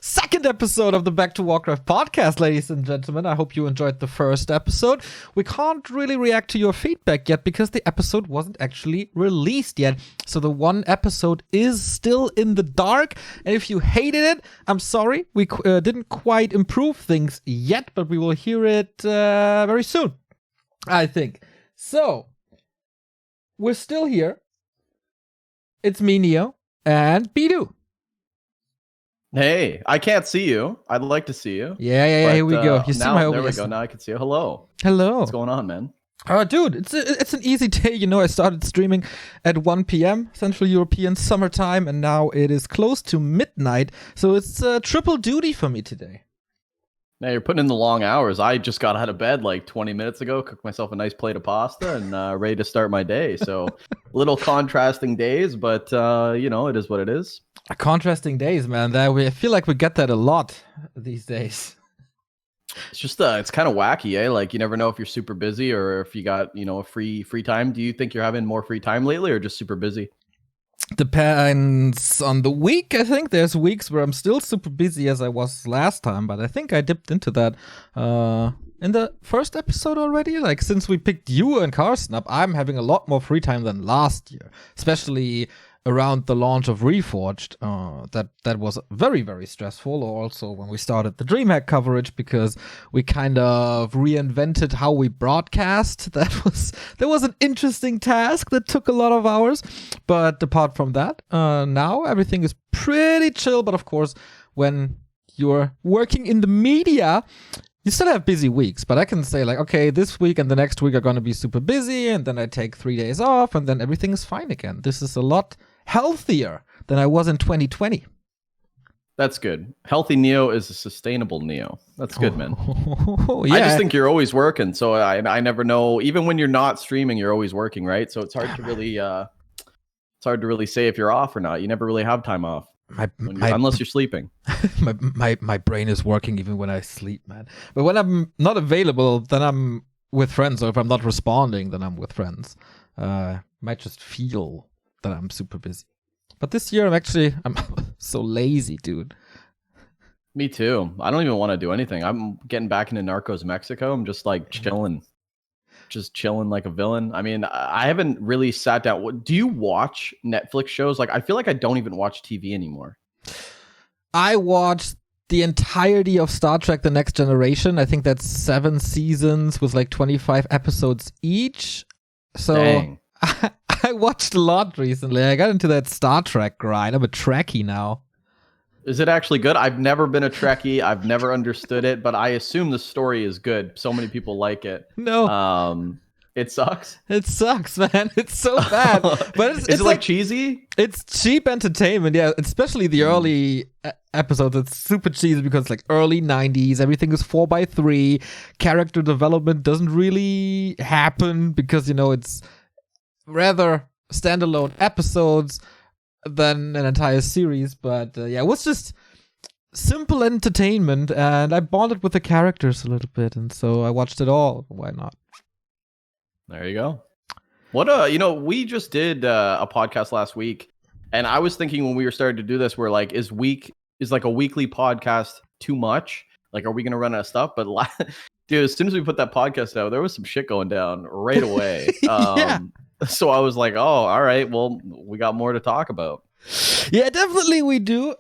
Second episode of the Back2Warcraft podcast, ladies and gentlemen. I hope you enjoyed the first episode. We can't really react to your feedback yet because the episode wasn't actually released yet. So the one episode is still in the dark. And if you hated it, I'm sorry. We didn't quite improve things yet, but we will hear it very soon, I think. So, we're still here. It's me, Neo, and Bidu. Hey, I can't see you. I'd like to see you. Yeah, here we go. You see my OBS. There we go. Now I can see you. Hello. What's going on, man? Dude, it's an easy day. You know, I started streaming at 1 p.m. Central European summertime, and now it is close to midnight. So it's triple duty for me today. Now you're putting in the long hours. I just got out of bed like 20 minutes ago, cooked myself a nice plate of pasta, and ready to start my day. So little contrasting days, but it is what it is. Contrasting days, man. I feel like we get that a lot these days. It's just it's kind of wacky, eh? Like you never know if you're super busy or if you got a free time. Do you think you're having more free time lately, or just super busy? Depends on the week. I think there's weeks where I'm still super busy as I was last time, but I think I dipped into that in the first episode already. Like since we picked you and Carsten up, I'm having a lot more free time than last year, especially around the launch of Reforged. That was very, very stressful. Also when we started the DreamHack coverage, because we kind of reinvented how we broadcast. That was an interesting task that took a lot of hours. But apart from that, now everything is pretty chill. But of course, when you're working in the media, you still have busy weeks, but I can say like, okay, this week and the next week are going to be super busy, and then I take 3 days off, and then everything is fine again. This is a lot healthier than I was in 2020. That's good. Healthy Neo is a sustainable Neo. That's good, man. Yeah. I just think you're always working, so I never know. Even when you're not streaming, you're always working, right? So it's hard to really say if you're off or not. You never really have time off. Unless you're sleeping. my brain is working even when I sleep, man. But when I'm not available, then I'm with friends, or if I'm not responding, then I'm with friends. Might just feel that I'm super busy. But this year I'm so lazy, dude. Me too. I don't even want to do anything. I'm getting back into Narcos Mexico. I'm just like chilling like a villain. I mean, I haven't really sat down. Do you watch Netflix shows? Like, I feel like I don't even watch TV anymore. I watched the entirety of Star Trek The Next Generation. I think that's 7 seasons with like 25 episodes each. So Dang. I watched a lot recently. I got into that Star Trek grind. I'm a Trekkie now. Is it actually good? I've never been a Trekkie. I've never understood it, but I assume the story is good. So many people like it. No. It sucks. It sucks, man. It's so bad. But is it like cheesy? It's cheap entertainment, yeah. Especially the early episodes. It's super cheesy because it's like early 90s. Everything is 4x3. Character development doesn't really happen because, it's rather standalone episodes than an entire series. But it was just simple entertainment, and I bonded with the characters a little bit, and so I watched it all. Why not? There you go. What we just did a podcast last week, and I was thinking when we were starting to do this, we're like, is like a weekly podcast too much? Like, are we gonna run out of stuff? But dude, as soon as we put that podcast out, there was some shit going down right away. Yeah. So I was like, oh, all right, well, we got more to talk about. Yeah, definitely we do.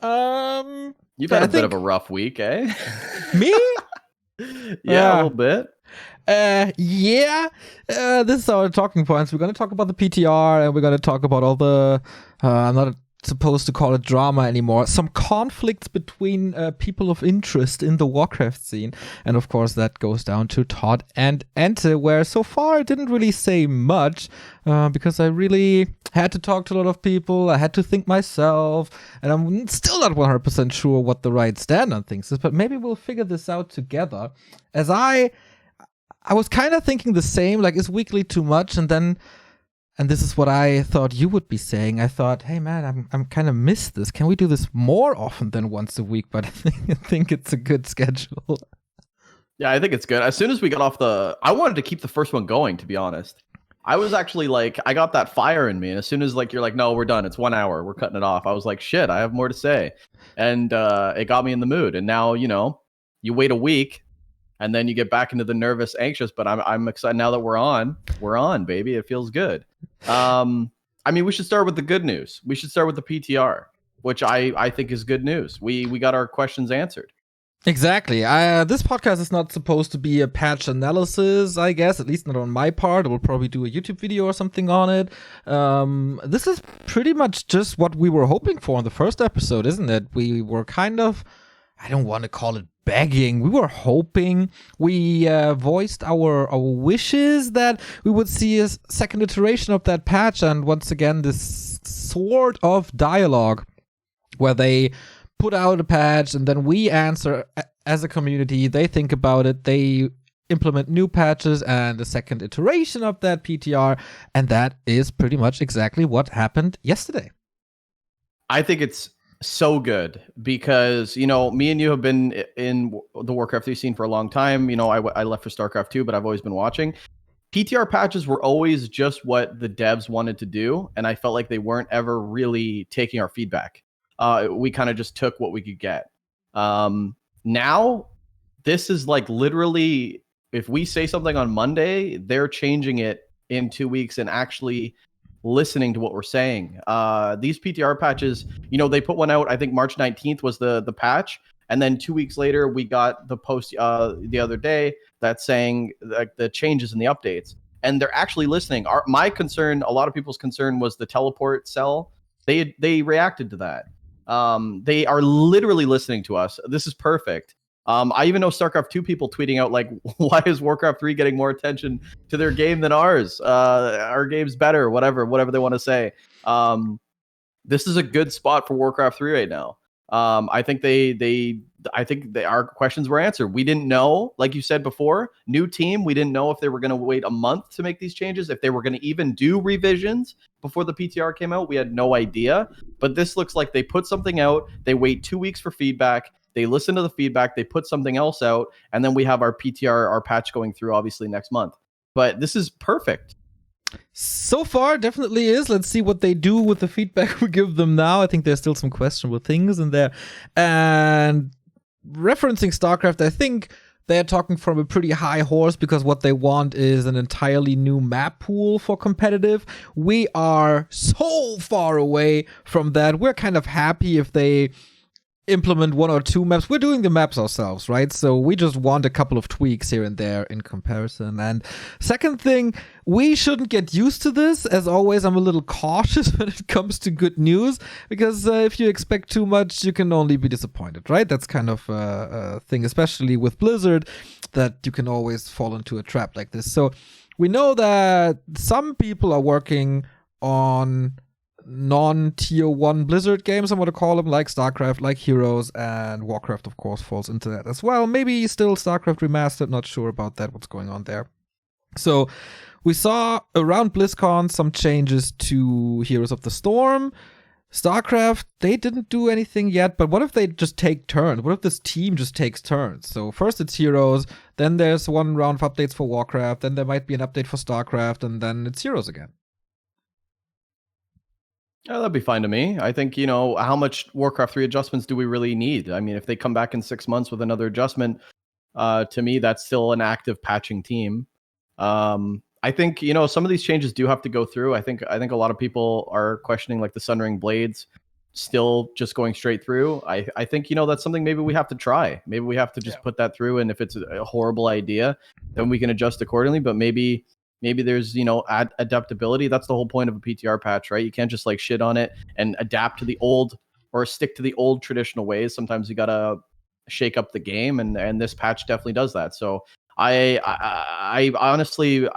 You've had a bit of a rough week, eh? Me? Yeah, a little bit. This is our talking points. We're going to talk about the PTR, and we're going to talk about all the I'm not supposed to call it drama anymore, some conflicts between people of interest in the Warcraft scene, and of course that goes down to ToD and EnTe, where so far I didn't really say much because I really had to talk to a lot of people. I had to think myself, and I'm still not 100% sure what the right stand on things is, but maybe we'll figure this out together. As I was kind of thinking the same, like, is weekly too much? And this is what I thought you would be saying. I thought, hey man, I'm kind of missed this. Can we do this more often than once a week? But I think it's a good schedule. Yeah, I think it's good. As soon as we got off I wanted to keep the first one going, to be honest. I was actually like, I got that fire in me, and as soon as like you're like, no, we're done. It's 1 hour. We're cutting it off. I was like, shit, I have more to say, and it got me in the mood. And now you wait a week, and then you get back into the nervous, anxious. But I'm excited now that we're on. We're on, baby. It feels good. I mean, we should start with the good news. We should start with the PTR, which I think is good news. We got our questions answered. Exactly. This podcast is not supposed to be a patch analysis, I guess, at least not on my part. I will probably do a YouTube video or something on it. This is pretty much just what we were hoping for in the first episode, isn't it? We were kind of, I don't want to call it begging. We were hoping. We voiced our wishes that we would see a second iteration of that patch. And once again, this sort of dialogue where they put out a patch and then we answer as a community. They think about it. They implement new patches and a second iteration of that PTR. And that is pretty much exactly what happened yesterday. I think it's so good because, me and you have been in the Warcraft 3 scene for a long time. I left for StarCraft 2, but I've always been watching. PTR patches were always just what the devs wanted to do. And I felt like they weren't ever really taking our feedback. We kind of just took what we could get. Now, this is like literally, if we say something on Monday, they're changing it in 2 weeks and actually listening to what we're saying. These PTR patches, they put one out, I think March 19th was the patch. And then 2 weeks later, we got the post the other day that's saying like the changes in the updates. And they're actually listening. My concern, a lot of people's concern was the teleport cell. They reacted to that. They are literally listening to us. This is perfect. I even know StarCraft 2 people tweeting out like, why is Warcraft 3 getting more attention to their game than ours? Our game's better, whatever they want to say. This is a good spot for Warcraft 3 right now. I think our questions were answered. We didn't know, like you said before, new team. We didn't know if they were going to wait a month to make these changes, if they were going to even do revisions before the PTR came out. We had no idea, but this looks like they put something out. They wait 2 weeks for feedback. They listen to the feedback. They put something else out, and then we have our PTR, our patch going through obviously next month. But this is perfect. So far, definitely is. Let's see what they do with the feedback we give them now. I think there's still some questionable things in there. And referencing StarCraft, I think they're talking from a pretty high horse because what they want is an entirely new map pool for competitive. We are so far away from that. We're kind of happy if they implement 1 or 2 maps. We're doing the maps ourselves, right? So we just want a couple of tweaks here and there in comparison. And second thing, we shouldn't get used to this. As always, I'm a little cautious when it comes to good news because if you expect too much, you can only be disappointed, right? That's kind of a thing, especially with Blizzard, that you can always fall into a trap like this. So we know that some people are working on non-tier 1 Blizzard games, I'm going to call them, like StarCraft, like Heroes, and Warcraft, of course, falls into that as well. Maybe still StarCraft Remastered, not sure about that, what's going on there. So we saw around BlizzCon some changes to Heroes of the Storm. StarCraft, they didn't do anything yet, but what if they just take turns? What if this team just takes turns? So first it's Heroes, then there's one round of updates for Warcraft, then there might be an update for StarCraft, and then it's Heroes again. Yeah, that'd be fine to me. I think, how much Warcraft 3 adjustments do we really need? I mean, if they come back in 6 months with another adjustment, to me, that's still an active patching team. I think, some of these changes do have to go through. I think a lot of people are questioning like the Sunring Blades still just going straight through. I think, that's something maybe we have to try. Maybe we have to just put that through. And if it's a horrible idea, then we can adjust accordingly. But maybe there's, adaptability. That's the whole point of a PTR patch, right? You can't just like shit on it and adapt to the old or stick to the old traditional ways. Sometimes you got to shake up the game. And this patch definitely does that. So I honestly,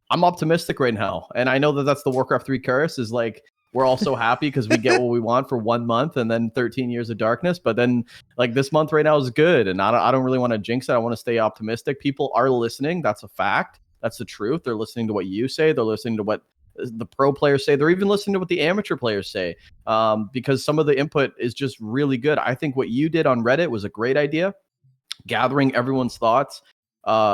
I'm optimistic right now. And I know that that's the Warcraft 3 curse is like, we're all so happy because we get what we want for 1 month and then 13 years of darkness. But then like this month right now is good. And I don't really want to jinx it. I want to stay optimistic. People are listening. That's a fact. That's the truth. They're listening to what you say. They're listening to what the pro players say. They're even listening to what the amateur players say, because some of the input is just really good. I think what you did on Reddit was a great idea, gathering everyone's thoughts.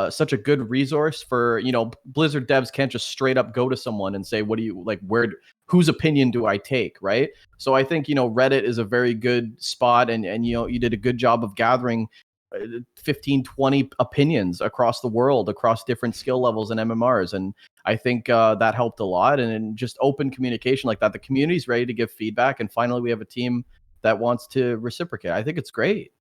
such a good resource for, Blizzard devs can't just straight up go to someone and say, what do you like, whose opinion do I take, right? So I think, Reddit is a very good spot, and you did a good job of gathering 15, 20 opinions across the world, across different skill levels and MMRs. And I think that helped a lot. And just open communication like that, the community's ready to give feedback. And finally, we have a team that wants to reciprocate. I think it's great.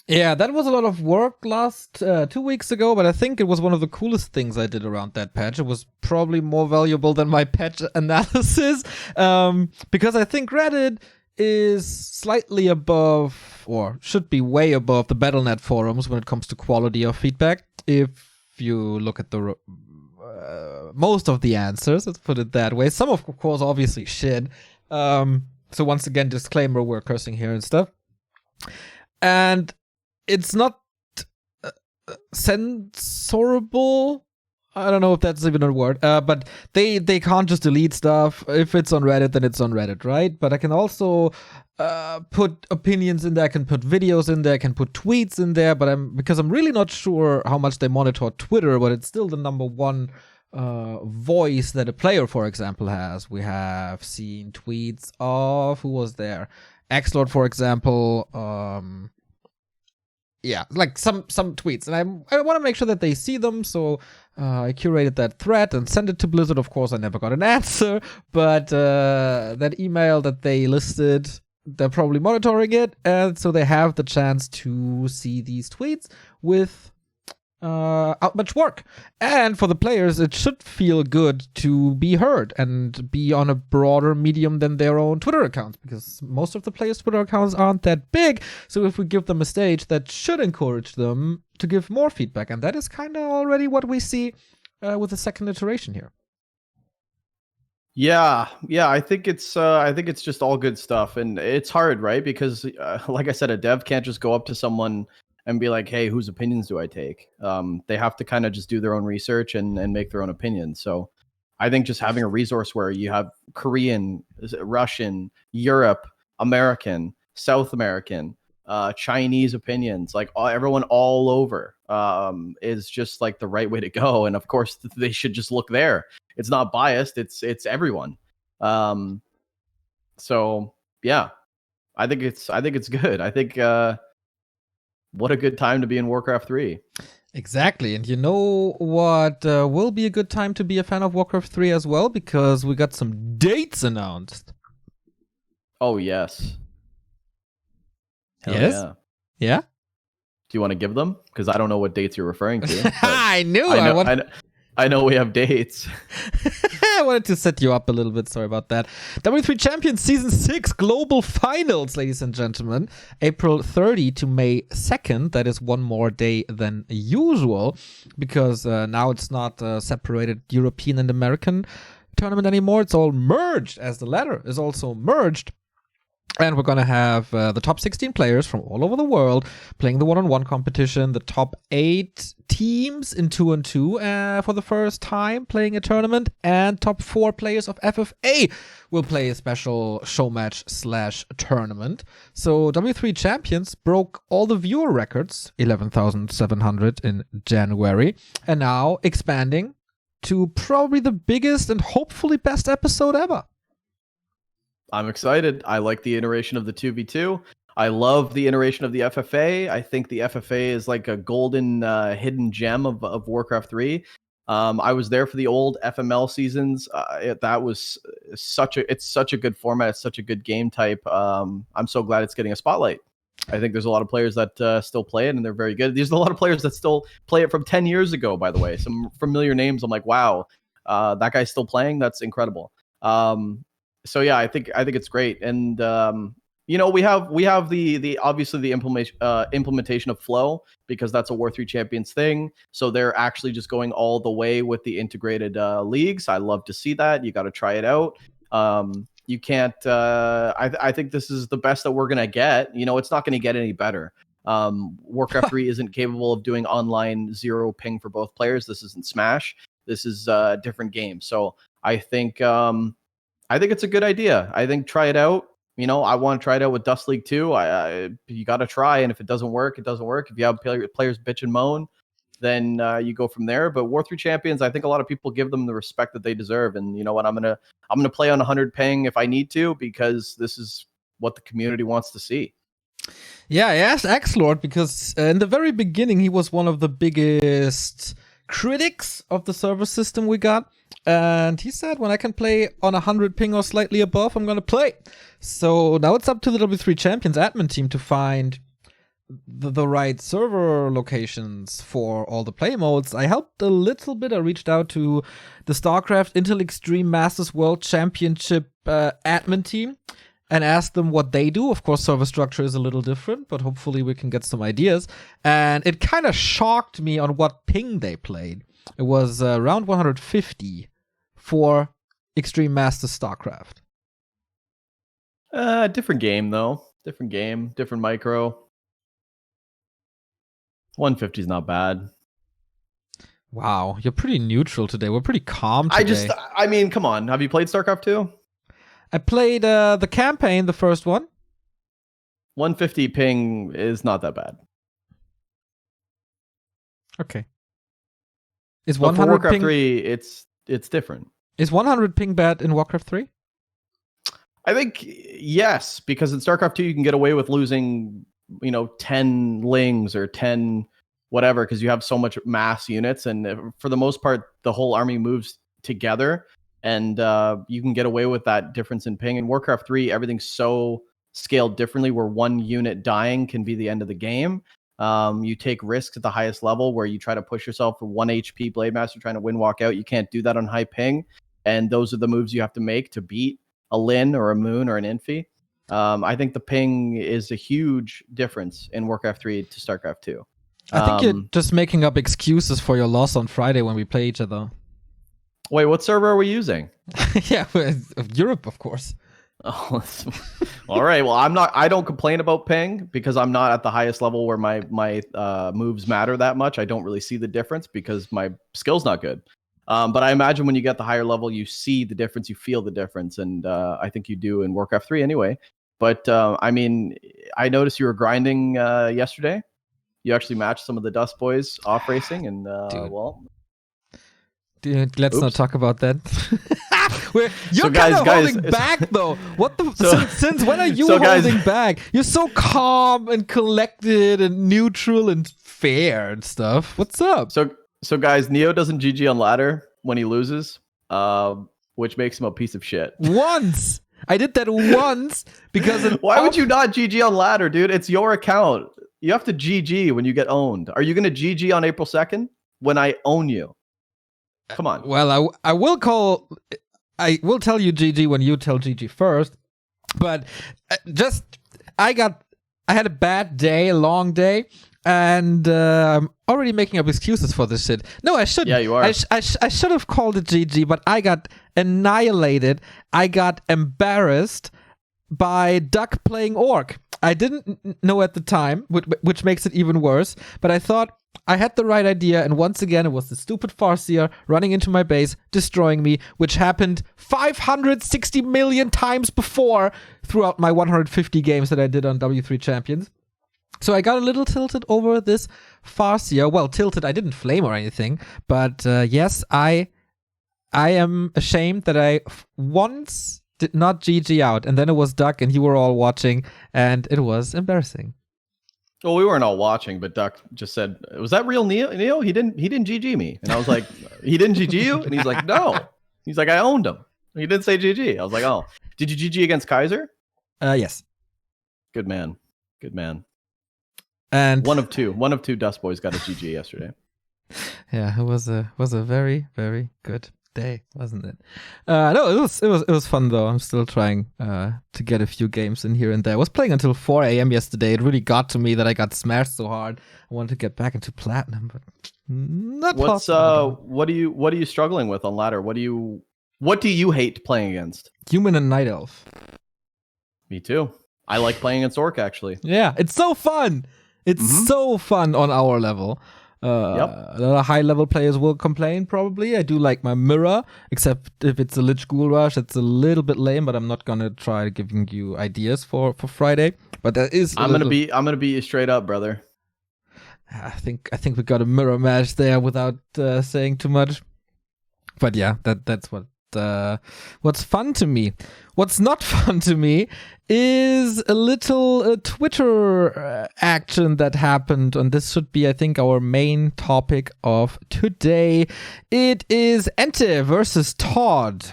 Yeah, that was a lot of work last 2 weeks ago, but I think it was one of the coolest things I did around that patch. It was probably more valuable than my patch analysis, because I think Reddit is slightly above, or should be way above, the Battle.net forums when it comes to quality of feedback. If you look at the most of the answers, let's put it that way. Some, of course, obviously shit. So once again, disclaimer, we're cursing here and stuff. And it's not censorable. I don't know if that's even a word, but they can't just delete stuff. If it's on Reddit, then it's on Reddit, right? But I can also put opinions in there. I can put videos in there. I can put tweets in there. But because I'm really not sure how much they monitor Twitter, but it's still the number one voice that a player, for example, has. We have seen tweets of, who was there? Xlord, for example. Yeah, like some tweets, and I want to make sure that they see them, so I curated that thread and sent it to Blizzard. Of course, I never got an answer, but that email that they listed, they're probably monitoring it, and so they have the chance to see these tweets with out much work. And for the players, it should feel good to be heard and be on a broader medium than their own Twitter accounts, because most of the players' Twitter accounts aren't that big. So if we give them a stage, that should encourage them to give more feedback. And that is kind of already what we see with the second iteration here. Yeah, I think it's just all good stuff, and it's hard, right? Because like I said, a dev can't just go up to someone and be like, hey, whose opinions do I take? They have to kind of just do their own research and make their own opinions. So I think just having a resource where you have Korean, Russian, Europe, American, South American, Chinese opinions, like everyone all over, is just like the right way to go. And of course, they should just look there. It's not biased. It's everyone. So yeah, I think it's good. I think, what a good time to be in Warcraft 3. Exactly. And you know what will be a good time to be a fan of Warcraft 3 as well? Because we got some dates announced. Oh, yes. Hell yes? Yeah. Yeah? Do you want to give them? Because I don't know what dates you're referring to. I knew. I know we have dates. I wanted to set you up a little bit. Sorry about that. W3 Champions Season 6 Global Finals, ladies and gentlemen. April 30 to May 2nd. That is one more day than usual, because now it's not separated European and American tournament anymore. It's all merged, as the ladder is also merged. And we're going to have the top 16 players from all over the world playing the one-on-one competition, the top 8 teams in 2-on-2 for the first time playing a tournament, and top 4 players of FFA will play a special show match / tournament. So W3 Champions broke all the viewer records, 11,700 in January, and now expanding to probably the biggest and hopefully best episode ever. I'm excited. I like the iteration of the 2v2. I love the iteration of the FFA. I think the FFA is like a golden hidden gem of Warcraft 3. I was there for the old FML seasons. That was such a good format. It's such a good game type. I'm so glad it's getting a spotlight. I think there's a lot of players that still play it, and they're very good. There's a lot of players that still play it from 10 years ago, by the way. Some familiar names. I'm like, wow, that guy's still playing. That's incredible. So yeah, I think it's great, and we have the obviously the implementation of Flow, because that's a War 3 Champions thing. So they're actually just going all the way with the integrated leagues. I love to see that. You got to try it out. You can't. I think this is the best that we're gonna get. It's not gonna get any better. Warcraft 3 isn't capable of doing online 0 ping for both players. This isn't Smash. This is a different game. So I think it's a good idea. I think try it out. I want to try it out with Dust League 2. You got to try, and if it doesn't work, it doesn't work. If you have players bitch and moan, then you go from there. But War 3 champions, I think a lot of people give them the respect that they deserve. And you know what? I'm gonna play on 100 ping if I need to, because this is what the community wants to see. Yeah, I asked Axlord because in the very beginning he was one of the biggest critics of the server system we got, and he said when I can play on 100 ping or slightly above, I'm gonna play. So now it's up to the W3 Champions admin team to find the right server locations for all the play modes. I helped a little bit. I reached out to the StarCraft Intel Extreme Masters World Championship admin team and asked them what they do. Of course, server structure is a little different, but hopefully we can get some ideas. And it kind of shocked me on what ping they played. It was around 150 for Extreme Masters StarCraft. Different game, though. Different game, different micro. 150 is not bad. Wow, you're pretty neutral today. We're pretty calm today. I mean, come on. Have you played StarCraft 2? I played the campaign, the first one. 150 ping is not that bad. Okay. Is but 100 for Warcraft ping 3, it's different. Is 100 ping bad in Warcraft 3? I think yes, because in StarCraft 2 you can get away with losing, 10 lings or 10 whatever, because you have so much mass units, and for the most part the whole army moves together, and you can get away with that difference in ping. In Warcraft 3, everything's so scaled differently, where one unit dying can be the end of the game. You take risks at the highest level where you try to push yourself for 1 HP Blade Master trying to win walk out. You can't do that on high ping, and those are the moves you have to make to beat a Lin or a Moon or an EnTe. I think the ping is a huge difference in Warcraft 3 to StarCraft 2. I think you're just making up excuses for your loss on Friday when we play each other. Wait, what server are we using? Yeah, Europe, of course. Oh, all right. Well, I don't complain about ping because I'm not at the highest level where my moves matter that much. I don't really see the difference because my skill's not good. But I imagine when you get the higher level, you see the difference, you feel the difference, and I think you do in Warcraft 3 anyway. But I mean, I noticed you were grinding yesterday. You actually matched some of the Dust Boys off racing, and Dude, let's not talk about that. You're guys, kind of holding back, though. What the? Since when are you holding back? You're so calm and collected and neutral and fair and stuff. What's up? So guys, Neo doesn't GG on ladder when he loses, which makes him a piece of shit. Once I did that once because why would you not GG on ladder, dude? It's your account. You have to GG when you get owned. Are you going to GG on April 2nd when I own you? Come on. Well, I will tell you GG when you tell GG first, but I had a bad day, a long day, and I'm already making up excuses for this shit. No, I shouldn't. Yeah, you are. I should have called it GG, but I got annihilated. I got embarrassed by Duck playing Orc. I didn't know at the time, which makes it even worse, but I thought I had the right idea, and once again, it was the stupid Farseer running into my base, destroying me, which happened 560 million times before throughout my 150 games that I did on W3 Champions. So I got a little tilted over this Farseer. Well, tilted, I didn't flame or anything, but yes, I am ashamed that I once did not GG out, and then it was Duck, and you were all watching, and it was embarrassing. Well, we weren't all watching, but Duck just said, "Was that real Neo? Neo, he didn't GG me." And I was like, "He didn't GG you?" And he's like, "No." He's like, "I owned him. He didn't say GG." I was like, "Oh, did you GG against Kaiser?" Yes. Good man. Good man. And one of two Dust Boys got a GG yesterday. Yeah, it was a very, very good day, wasn't it? No, it was fun though. I'm still trying to get a few games in here and there. I was playing until 4 a.m. yesterday. It really got to me that I got smashed so hard. I wanted to get back into platinum, but not possible. What are you struggling with on ladder? What do you hate playing against? Human and Night Elf. Me too. I like playing against Orc actually. Yeah, it's so fun. It's so fun on our level. A lot of high-level players will complain, probably. I do like my mirror, except if it's a Lich Ghoul Rush, it's a little bit lame, but I'm not going to try giving you ideas for Friday. But there is I'm gonna be straight up, brother. I think we got a mirror match there without saying too much. But yeah, that's what's fun to me. What's not fun to me is a little Twitter action that happened, and this should be, I think, our main topic of today. It is EnTe versus ToD.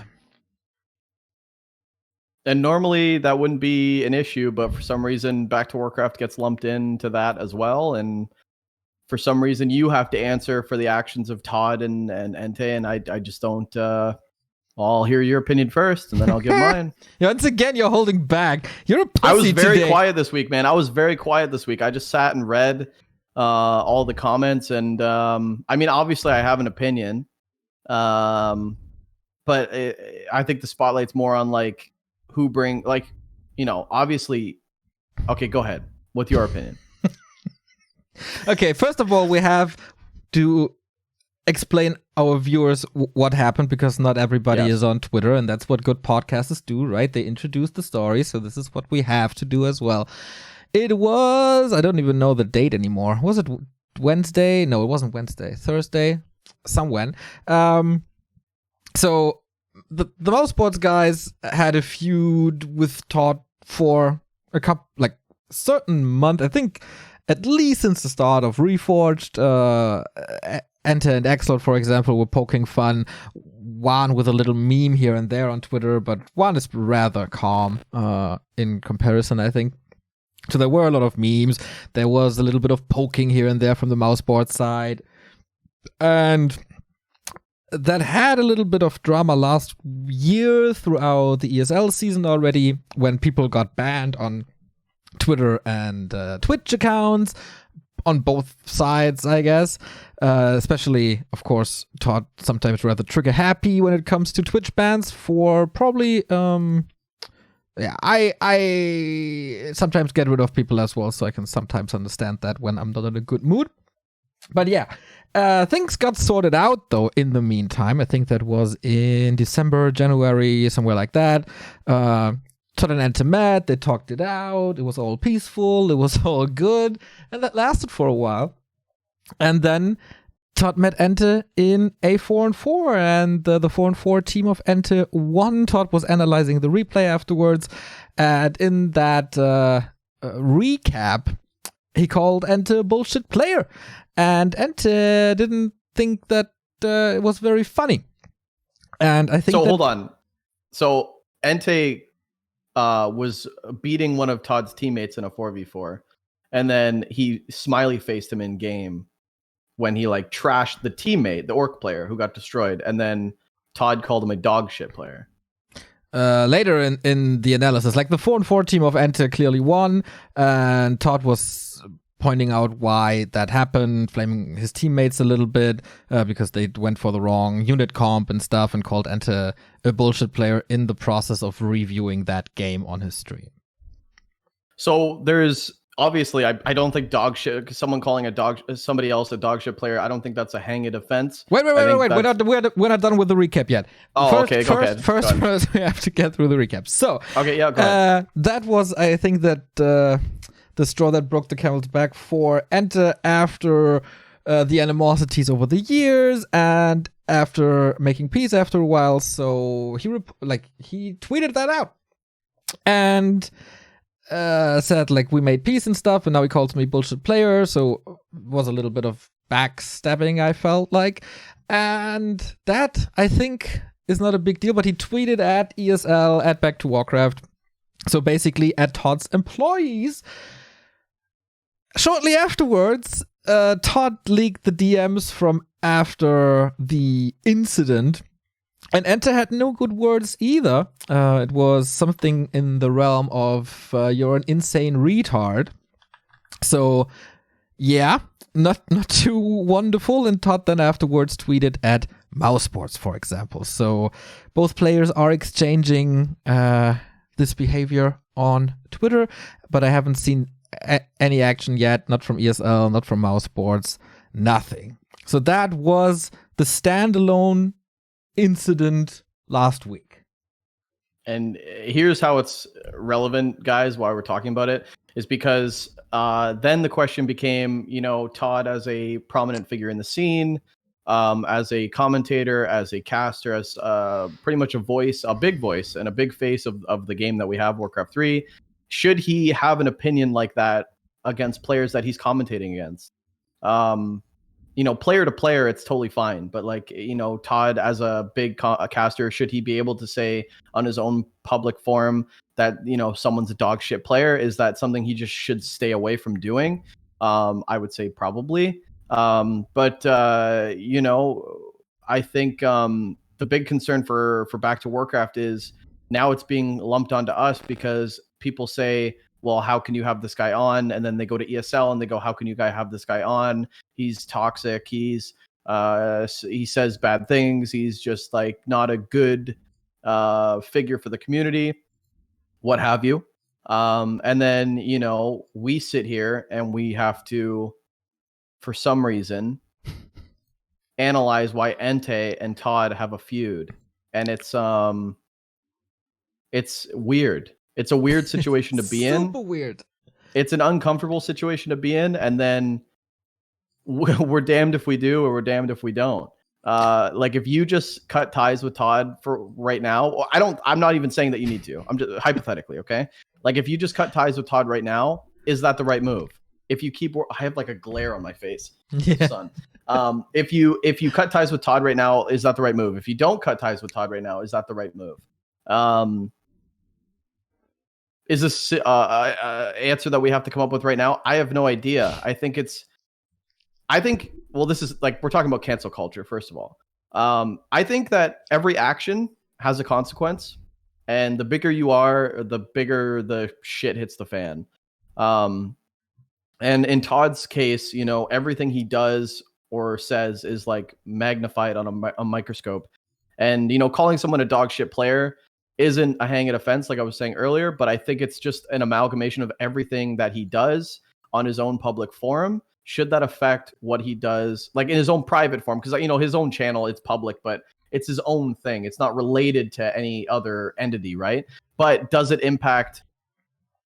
And normally that wouldn't be an issue, but for some reason, Back2Warcraft gets lumped into that as well. And for some reason, you have to answer for the actions of ToD and EnTe, and I just don't. I'll hear your opinion first, and then I'll give mine. Once again, you're holding back. You're a pussy I was very today. quiet this week, man. I was very quiet this week. I just sat and read all the comments, and I mean, obviously, I have an opinion, but I think the spotlight's more on like who bring, like, you know, obviously. Okay, go ahead. What's your opinion? Okay, first of all, we have to explain our viewers what happened, because not everybody is on Twitter, and that's what good podcasters do, right? They introduce the story, so this is what we have to do as well. It was, I don't even know the date anymore. Was it Wednesday? No, it wasn't Wednesday. Thursday? Somewhen. So the Mouse Sports guys had a feud with ToD for a couple, like, certain month, I think, at least since the start of Reforged. EnTe and Axlot, for example, were poking fun. One with a little meme here and there on Twitter, but one is rather calm in comparison, I think. So there were a lot of memes. There was a little bit of poking here and there from the Mouseboard side. And that had a little bit of drama last year throughout the ESL season already, when people got banned on Twitter and Twitch accounts on both sides, I guess. Especially, of course, ToD sometimes rather trigger happy when it comes to Twitch bans for probably I sometimes get rid of people as well, so I can sometimes understand that when I'm not in a good mood. But yeah, things got sorted out though in the meantime. I think that was in December, January, somewhere like that. ToD and EnTe met, they talked it out, it was all peaceful, it was all good, and that lasted for a while. And then ToD met EnTe in a 4-4, and the 4-4 team of EnTe won. ToD was analyzing the replay afterwards, and in that recap, he called EnTe a bullshit player, and EnTe didn't think that it was very funny. And I think so. Hold on. So EnTe was beating one of ToD's teammates in a 4v4, and then he smiley faced him in game when he like trashed the teammate, the orc player who got destroyed, and then ToD called him a dog shit player. Later in the analysis, like the 4-4 team of EnTe clearly won, and ToD was pointing out why that happened, blaming his teammates a little bit because they went for the wrong unit comp and stuff, and called EnTe a bullshit player in the process of reviewing that game on his stream. So there's obviously, I don't think dog shit. Someone calling somebody else a dog shit player, I don't think that's a hanged offense. Wait. We're not done with the recap yet. Oh, okay. Go ahead. First, we have to get through the recap. So, okay, yeah, go ahead. That was, I think, that the straw that broke the camel's back for EnTe after the animosities over the years, and after making peace after a while. So he tweeted that out and said like, we made peace and stuff, and now he calls me bullshit player. So it was a little bit of backstabbing, I felt like, and that I think is not a big deal. But he tweeted at ESL, at Back2Warcraft, so basically at ToD's employees. Shortly afterwards, ToD leaked the DMs from after the incident, and EnTe had no good words either. It was something in the realm of you're an insane retard. So yeah, not too wonderful. And ToD then afterwards tweeted at Mousesports, for example. So both players are exchanging this behavior on Twitter, but I haven't seen any action yet, not from ESL, not from Mousesports, nothing. So that was the standalone incident last week. And here's how it's relevant, guys, while we're talking about it. is because then the question became, ToD as a prominent figure in the scene, as a commentator, as a caster, as pretty much a big voice and a big face of the game that we have, Warcraft 3. Should he have an opinion like that against players that he's commentating against? Player to player, it's totally fine. But ToD as a big caster, should he be able to say on his own public forum that, someone's a dog shit player? Is that something he just should stay away from doing? I would say probably. But I think the big concern for Back2Warcraft is now it's being lumped onto us because people say, well, how can you have this guy on? And then they go to ESL and they go, how can you guys have this guy on? He's toxic. He says bad things. He's just like not a good figure for the community, what have you. And then, we sit here and we have to, for some reason, analyze why EnTe and ToD have a feud. And it's weird. It's a weird situation to be in. Super weird. It's an uncomfortable situation to be in, and then we're damned if we do or we're damned if we don't. If you just cut ties with ToD for right now, I'm not even saying that you need to. I'm just hypothetically, okay? Like if you just cut ties with ToD right now, is that the right move? If you keep, I have like a glare on my face, sun. If you cut ties with ToD right now, is that the right move? If you don't cut ties with ToD right now, is that the right move? Is this answer that we have to come up with right now? I have no idea. This is like, we're talking about cancel culture, first of all. I think that every action has a consequence, and the bigger you are, the bigger the shit hits the fan. And in ToD's case, everything he does or says is like magnified on a microscope. And, calling someone a dog shit player isn't a hanging offense, like I was saying earlier, but I think it's just an amalgamation of everything that he does on his own public forum. Should that affect what he does, like in his own private forum? Because, his own channel, it's public, but it's his own thing. It's not related to any other entity, right? But does it impact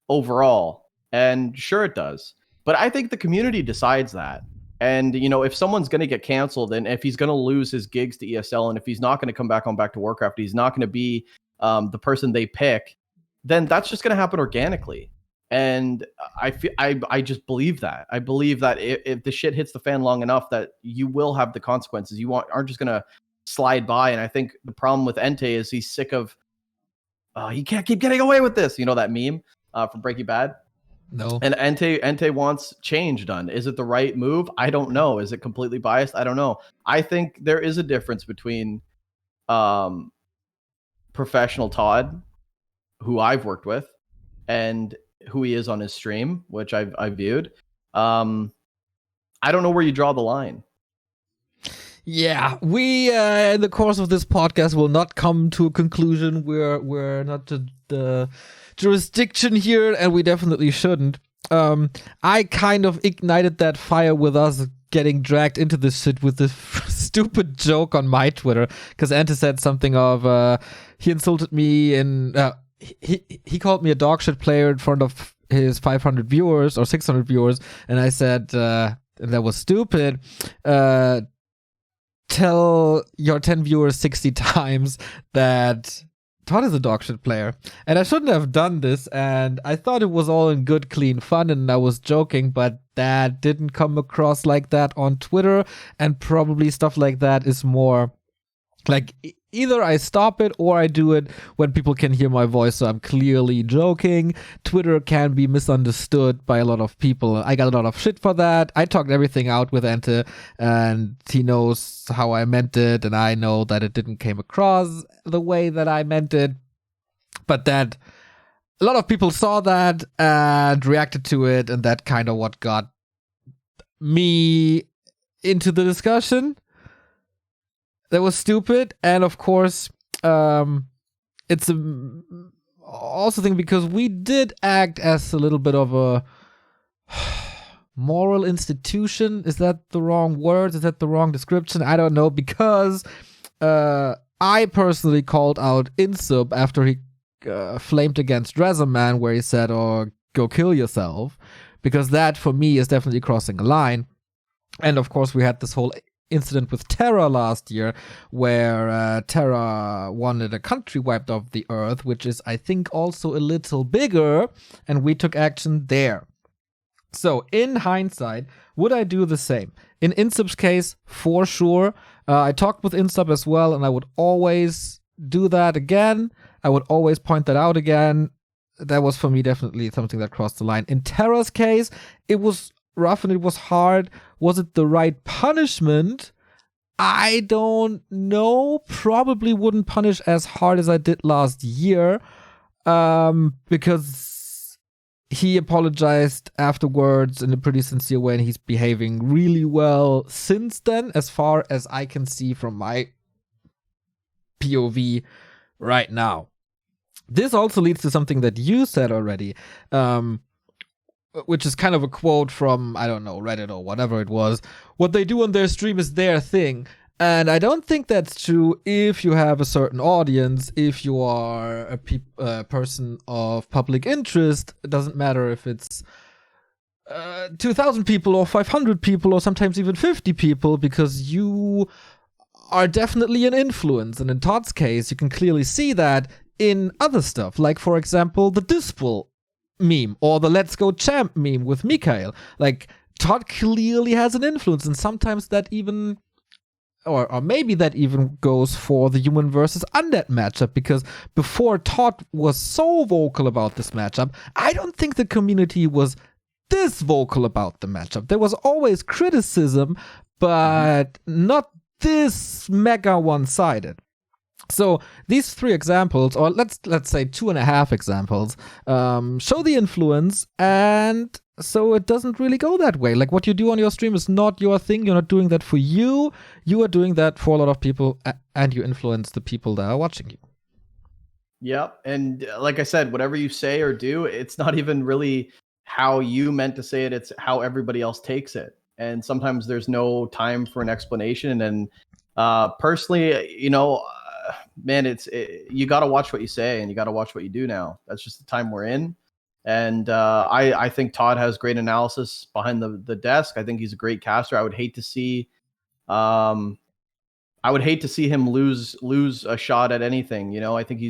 overall? And sure it does. But I think the community decides that. And, if someone's going to get canceled and if he's going to lose his gigs to ESL and if he's not going to come back on Back2Warcraft, he's not going to be the person they pick, then that's just going to happen organically. And I just believe that. I believe that if the shit hits the fan long enough, that you will have the consequences. You aren't just going to slide by. And I think the problem with EnTe is he's sick of, he can't keep getting away with this. That meme from Breaking Bad? No. And EnTe wants change done. Is it the right move? I don't know. Is it completely biased? I don't know. I think there is a difference between professional ToD, who I've worked with, and who he is on his stream, which I've viewed. I don't know where you draw the line. Yeah, we in the course of this podcast will not come to a conclusion. We're not the jurisdiction here, and we definitely shouldn't. I kind of ignited that fire with us getting dragged into this shit with this stupid joke on my Twitter, because EnTe said something of he insulted me and he called me a dog shit player in front of his 500 viewers or 600 viewers, and I said that was stupid. Tell your 10 viewers 60 times that ToD is a dog shit player. And I shouldn't have done this, and I thought it was all in good, clean fun, and I was joking, but that didn't come across like that on Twitter, and probably stuff like that is more like either I stop it or I do it when people can hear my voice, so I'm clearly joking. Twitter can be misunderstood by a lot of people. I got a lot of shit for that. I talked everything out with EnTe, and he knows how I meant it, and I know that it didn't came across the way that I meant it, but that a lot of people saw that and reacted to it, and that kind of what got me into the discussion. That was stupid, and of course, it's also thing because we did act as a little bit of a moral institution. Is that the wrong word? Is that the wrong description? I don't know, because I personally called out Insub after he flamed against Rezaman, where he said, "Oh, go kill yourself, because that for me is definitely crossing a line. And of course, we had this whole incident with Terra last year, where Terra wanted a country wiped off the earth, which is, I think, also a little bigger, and we took action there. So, in hindsight, would I do the same? In Insub's case, for sure. I talked with Insub as well, and I would always do that again. I would always point that out again. That was, for me, definitely something that crossed the line. In Terra's case, it was rough and it was hard. Was it the right punishment? I don't know. Probably wouldn't punish as hard as I did last year, because he apologized afterwards in a pretty sincere way, and he's behaving really well since then, as far as I can see from my POV right now. This also leads to something that you said already, which is kind of a quote from, I don't know, Reddit or whatever it was. What they do on their stream is their thing. And I don't think that's true if you have a certain audience, if you are a person of public interest. It doesn't matter if it's 2,000 people or 500 people or sometimes even 50 people, because you are definitely an influence. And in ToD's case, you can clearly see that in other stuff, like, for example, the Dispel meme or the Let's Go Champ meme with Mikael. Like, ToD clearly has an influence, and sometimes that even... Or maybe that even goes for the human versus undead matchup, because before ToD was so vocal about this matchup, I don't think the community was this vocal about the matchup. There was always criticism, but not this mega one-sided. So these 3 examples, or let's say 2.5 examples, show the influence, and so it doesn't really go that way. Like, what you do on your stream is not your thing. You're not doing that for you. You are doing that for a lot of people, and you influence the people that are watching you. Yep. And like I said, whatever you say or do, it's not even really how you meant to say it. It's how everybody else takes it. And sometimes there's no time for an explanation. And personally, you know, man, you got to watch what you say, and you got to watch what you do now. That's just the time we're in. And I think ToD has great analysis behind the desk. I think he's a great caster. I would hate to see him lose a shot at anything. You know, I think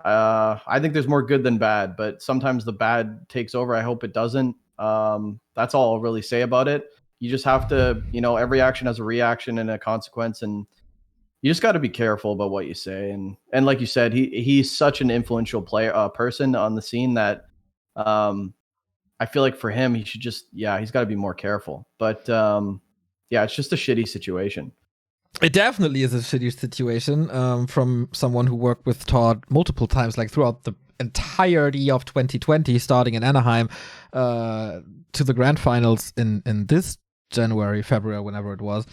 I think there's more good than bad, but sometimes the bad takes over. I hope it doesn't. That's all I'll really say about it. You just have to, you know, every action has a reaction and a consequence, and you just got to be careful about what you say. And like you said, he's such an influential person on the scene that I feel like for him, he should just, he's got to be more careful. But it's just a shitty situation. It definitely is a shitty situation, from someone who worked with ToD multiple times, like throughout the entirety of 2020, starting in Anaheim, to the grand finals in this January, February, whenever it was.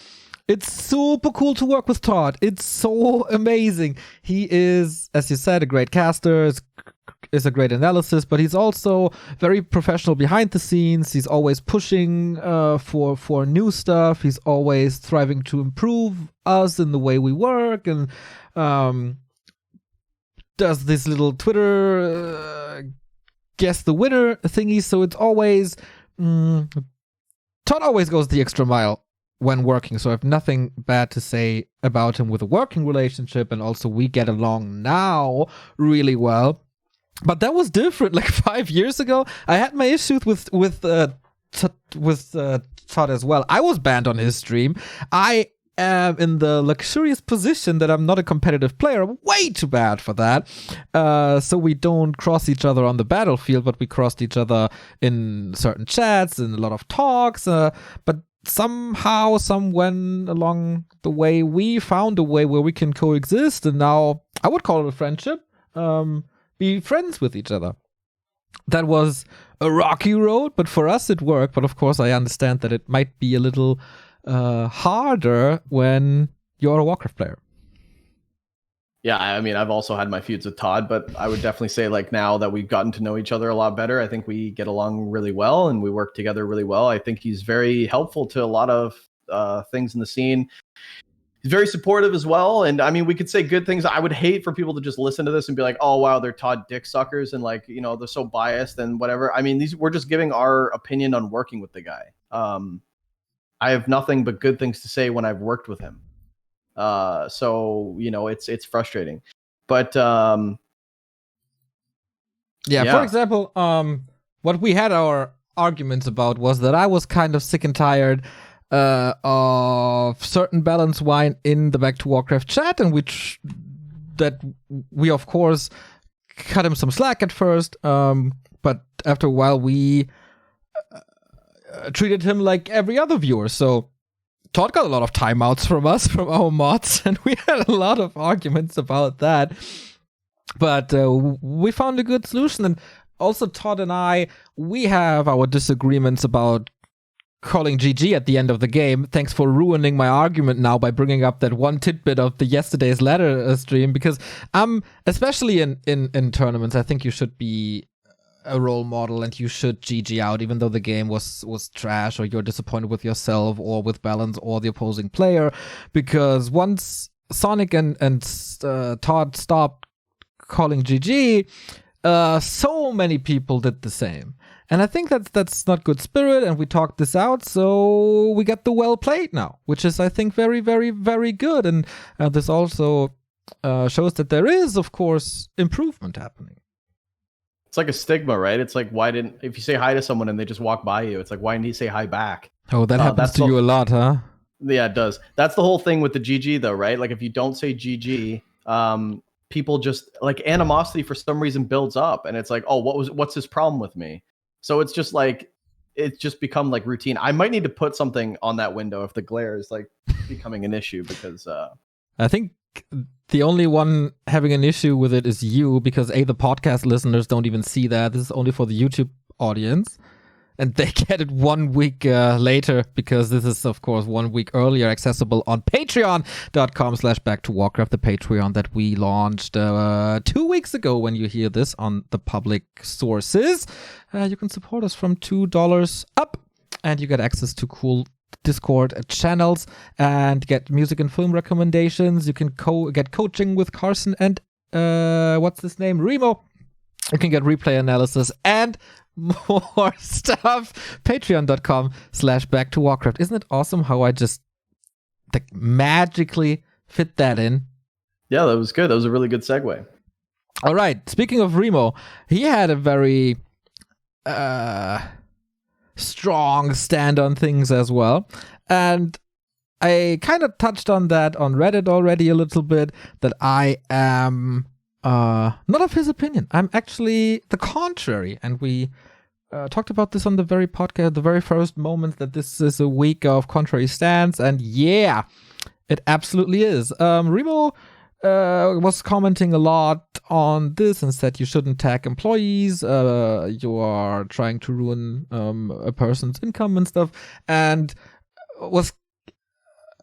It's super cool to work with ToD. It's so amazing. He is, as you said, a great caster, is a great analysis, but he's also very professional behind the scenes. He's always pushing for new stuff. He's always striving to improve us in the way we work, and does this little Twitter guess the winner thingy. So it's always ToD always goes the extra mile when working, so I have nothing bad to say about him with a working relationship, and also we get along now really well. But that was different. Like 5 years ago, I had my issues with ToD as well. I was banned on his stream. I am in the luxurious position that I'm not a competitive player. I'm way too bad for that. So we don't cross each other on the battlefield, but we crossed each other in certain chats and a lot of talks. But somehow, somewhen along the way, we found a way where we can coexist, and now I would call it a friendship. Be friends with each other. That was a rocky road, but for us it worked. But of course, I understand that it might be a little harder when you're a Warcraft player. Yeah, I mean, I've also had my feuds with ToD, but I would definitely say, like, now that we've gotten to know each other a lot better, I think we get along really well and we work together really well. I think he's very helpful to a lot of things in the scene. he's very supportive as well. And I mean, we could say good things. I would hate for people to just listen to this and be like, oh, wow, they're ToD dick suckers. And like, they're so biased and whatever. I mean, we're just giving our opinion on working with the guy. I have nothing but good things to say when I've worked with him. So, it's frustrating, but, for example, what we had our arguments about was that I was kind of sick and tired of certain balance wine in the Back2Warcraft chat, and that we of course cut him some slack at first, but after a while we treated him like every other viewer. So ToD got a lot of timeouts from us, from our mods, and we had a lot of arguments about that. But we found a good solution, and also ToD and we have our disagreements about calling GG at the end of the game. Thanks for ruining my argument now by bringing up that one tidbit of the yesterday's ladder stream, because especially in tournaments, I think you should be a role model and you should GG out, even though the game was trash, or you're disappointed with yourself or with balance or the opposing player, because once Sonic and ToD stopped calling GG, so many people did the same. And I think that's not good spirit, and we talked this out, so we got the well played now, which is, I think, very, very, very good. And this also shows that there is, of course, improvement happening. It's like a stigma, right? It's like, if you say hi to someone and they just walk by you, it's like, why didn't he say hi back? Oh, that happens to you a lot, huh? Yeah, it does. That's the whole thing with the GG, though, right? Like, if you don't say GG, people just, like, animosity for some reason builds up, and it's like, oh, what's his problem with me? So it's just like, it's just become like routine. I might need to put something on that window if the glare is like becoming an issue, because I think the only one having an issue with it is you, because the podcast listeners don't even see that. This is only for the YouTube audience, and they get it 1 week later, because this is, of course, 1 week earlier accessible on patreon.com/Back2Warcraft, the Patreon that we launched 2 weeks ago. When you hear this on the public sources, you can support us from $2 up, and you get access to cool Discord channels and get music and film recommendations. You can get coaching with Carson and what's his name, Remo. You can get replay analysis and more stuff. Patreon.com/Back2Warcraft. Isn't it awesome how I just magically fit that in? Yeah, that was good. That was a really good segue. All right. Speaking of Remo, he had a very strong stand on things as well. And I kind of touched on that on Reddit already a little bit, that I am not of his opinion. I'm actually the contrary. And we talked about this on the very podcast, the very first moment, that this is a week of contrary stands. And yeah, it absolutely is. Remo was commenting a lot on this and said you shouldn't tag employees. You are trying to ruin a person's income and stuff. And was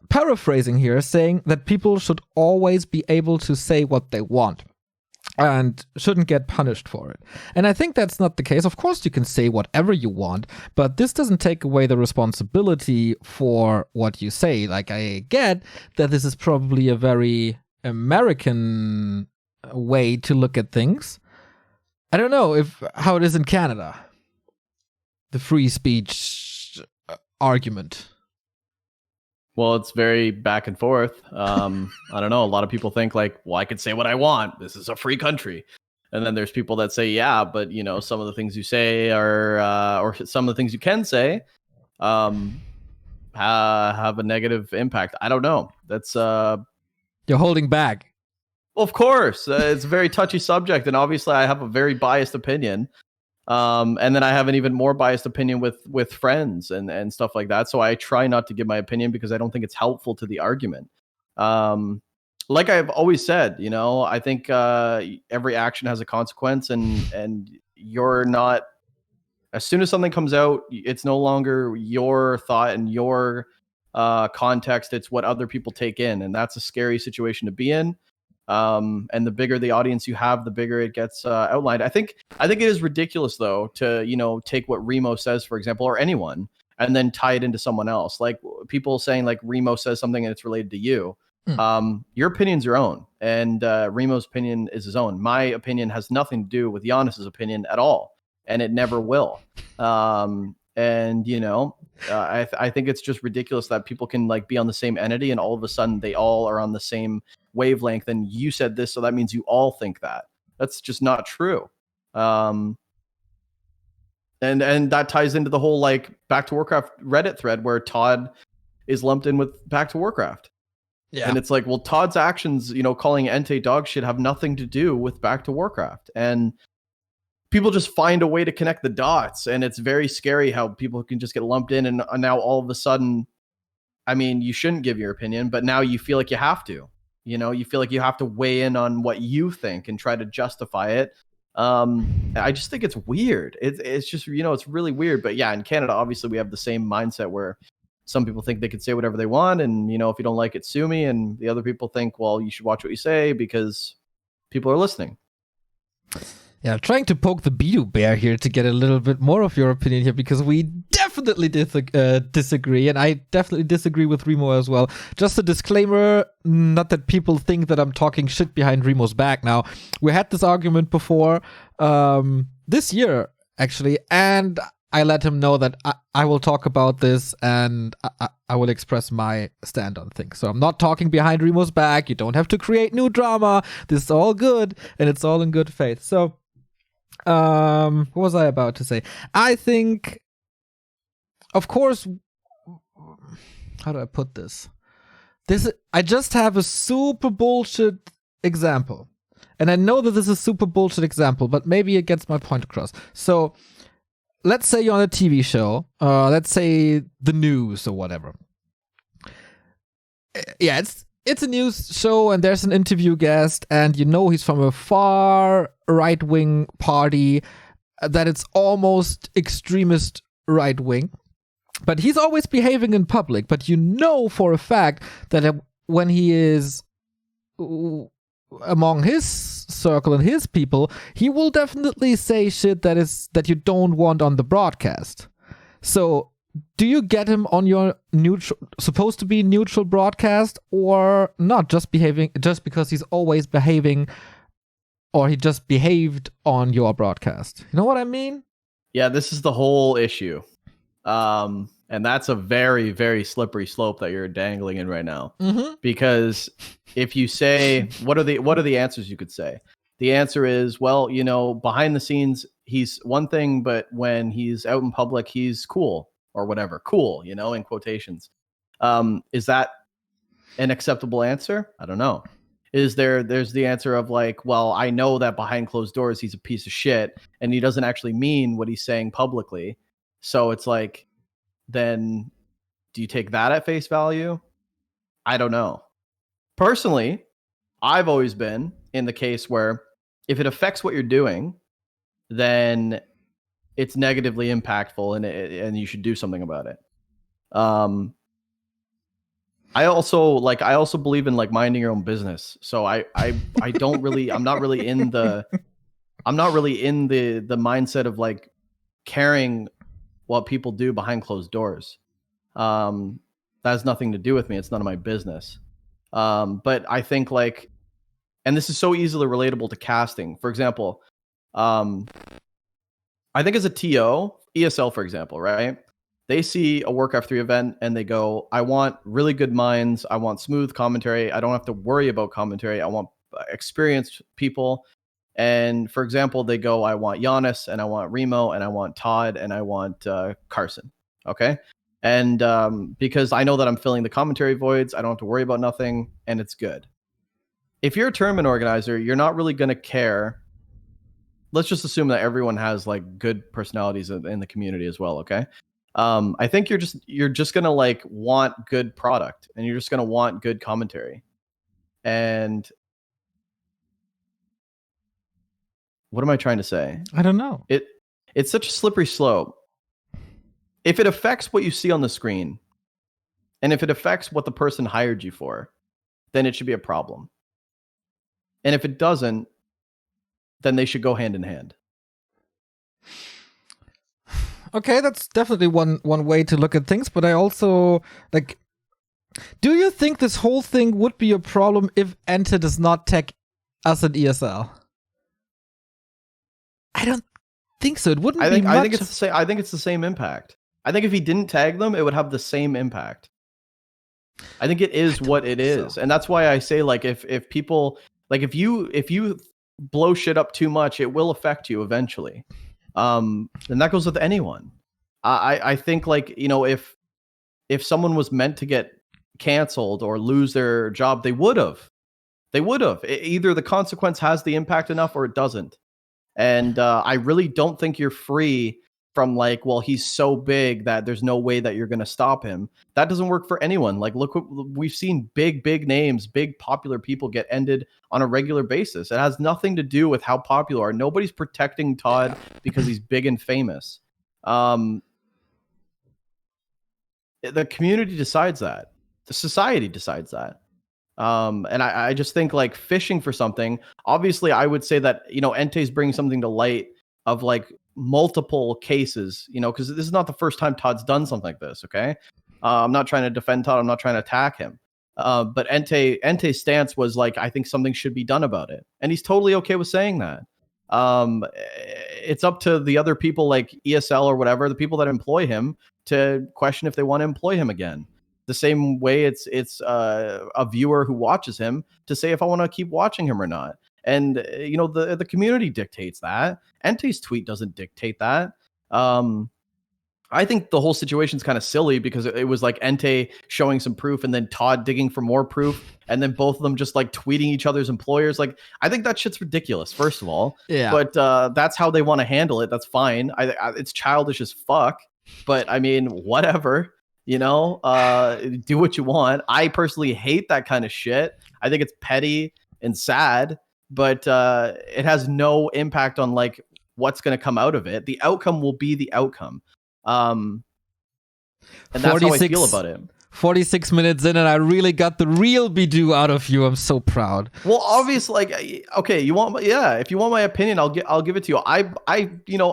paraphrasing here, saying that people should always be able to say what they want and shouldn't get punished for it. And I think that's not the case. Of course, you can say whatever you want, but this doesn't take away the responsibility for what you say. Like, I get that this is probably a very American way to look at things. I don't know how it is in Canada. The free speech argument. Well, it's very back and forth. I don't know. A lot of people think like, well, I could say what I want. This is a free country. And then there's people that say, yeah, but some of the things you say are, or some of the things you can say, have a negative impact. I don't know. That's you're holding back. Well, of course, it's a very touchy subject, and obviously, I have a very biased opinion. And then I have an even more biased opinion with friends and stuff like that. So I try not to give my opinion because I don't think it's helpful to the argument. Like I've always said, I think every action has a consequence, and you're not. As soon as something comes out, it's no longer your thought and your context. It's what other people take in, and that's a scary situation to be in. And the bigger the audience you have, the bigger it gets outlined. I think it is ridiculous, though, to take what Remo says, for example, or anyone, and then tie it into someone else. Like people saying like Remo says something and it's related to you. Your opinion's your own, and Remo's opinion is his own. My opinion has nothing to do with Giannis's opinion at all, and it never will. And you know, I think it's just ridiculous that people can like be on the same entity, and all of a sudden they all are on the same wavelength. And you said this, so that means you all think that. That's just not true. And that ties into the whole like Back to Warcraft Reddit thread where ToD is lumped in with Back to Warcraft. Yeah. And it's like, well, ToD's actions, you know, calling EnTe dog shit have nothing to do with Back to Warcraft. And people just find a way to connect the dots. And it's very scary how people can just get lumped in. And now all of a sudden, I mean, you shouldn't give your opinion, but now you feel like you have to. You know, you feel like you have to weigh in on what you think and try to justify it. I just think it's weird. It's just, you know, it's really weird. But yeah, in Canada, obviously, we have the same mindset where some people think they can say whatever they want, and you know, if you don't like it, sue me. And the other people think, well, you should watch what you say because people are listening. Yeah, I'm trying to poke the Bidu bear here to get a little bit more of your opinion here, because we definitely disagree, and I definitely disagree with Remo as well. Just a disclaimer, not that people think that I'm talking shit behind Remo's back now. We had this argument before, this year, actually, and I let him know that I will talk about this and I will express my stand on things. So I'm not talking behind Remo's back. You don't have to create new drama. This is all good and it's all in good faith. So, what was I about to say? I think, of course, how do I put this? I just have a super bullshit example. And I know that this is a super bullshit example, but maybe it gets my point across. So, let's say you're on a TV show, let's say the news or whatever. Yeah, it's a news show and there's an interview guest and you know he's from a far right-wing party, that it's almost extremist right-wing. But he's always behaving in public, but you know for a fact that when he is among his circle and his people, he will definitely say shit that you don't want on the broadcast. So do you get him on your supposed to be neutral broadcast or not, just because he's always behaving, or he just behaved on your broadcast? You know what I mean? Yeah, this is the whole issue. And that's a very, very slippery slope that you're dangling in right now. Mm-hmm. Because if you say, what are the answers you could say? The answer is, well, you know, behind the scenes, he's one thing, but when he's out in public, he's cool or whatever. Cool, you know, in quotations. Is that an acceptable answer? I don't know. There's the answer of like, well, I know that behind closed doors, he's a piece of shit and he doesn't actually mean what he's saying publicly. So it's like, then do you take that at face value? I don't know. Personally, I've always been in the case where if it affects what you're doing, then it's negatively impactful and you should do something about it. I also believe in like minding your own business. So I don't really, I'm not really in the mindset of like caring what people do behind closed doors. That has nothing to do with me. It's none of my business. But I think like, and this is so easily relatable to casting. For example, I think as a TO, ESL, for example, right? They see a Warcraft 3 event and they go, I want really good minds. I want smooth commentary. I don't have to worry about commentary. I want experienced people. And for example, they go, I want Giannis and I want Remo and I want ToD and I want Carson. Okay. And because I know that I'm filling the commentary voids, I don't have to worry about nothing and it's good. If you're a tournament organizer, you're not really going to care. Let's just assume that everyone has like good personalities in the community as well. Okay. I think you're just going to like want good product and you're just going to want good commentary. And what am I trying to say? I don't know. It's such a slippery slope. If it affects what you see on the screen, and if it affects what the person hired you for, then it should be a problem. And if it doesn't, then they should go hand in hand. Okay, that's definitely one way to look at things, but I also like Do you think this whole thing would be a problem if EnTe does not tag us at ESL? I don't think so. It wouldn't be much. I think it's the same. I think it's the same impact. I think if he didn't tag them, it would have the same impact. I think it is what it is, and that's why I say like if people like if you blow shit up too much, it will affect you eventually. And that goes with anyone. I think like if someone was meant to get canceled or lose their job, they would have. Either the consequence has the impact enough or it doesn't. And I really don't think you're free from like, well, he's so big that there's no way that you're going to stop him. That doesn't work for anyone. Like, look, we've seen big names, big popular people get ended on a regular basis. It has nothing to do with how popular are. Nobody's protecting ToD because he's big and famous. The community decides that. The society decides that. And I just think like fishing for something, obviously I would say that, EnTe's bringing something to light of like multiple cases, because this is not the first time ToD's done something like this. Okay. I'm not trying to defend ToD. I'm not trying to attack him. But EnTe's stance was like, I think something should be done about it. And he's totally okay with saying that. It's up to the other people like ESL or whatever, the people that employ him to question if they want to employ him again. The same way it's a viewer who watches him to say if I want to keep watching him or not. And the community dictates that. EnTe's tweet doesn't dictate that. I think the whole situation's kind of silly because it was like EnTe showing some proof and then ToD digging for more proof and then both of them just like tweeting each other's employers. Like, I think that shit's ridiculous, first of all. Yeah. But that's how they want to handle it. That's fine. It's childish as fuck. But I mean, whatever. Do what you want. I personally hate that kind of shit. I think it's petty and sad, but it has no impact on like what's going to come out of it. The outcome will be the outcome. And that's how I feel about it. 46 minutes in and I really got the real Bidoo out of you. I'm so proud. Well, obviously, like, okay, if you want my opinion, I'll give it to you. I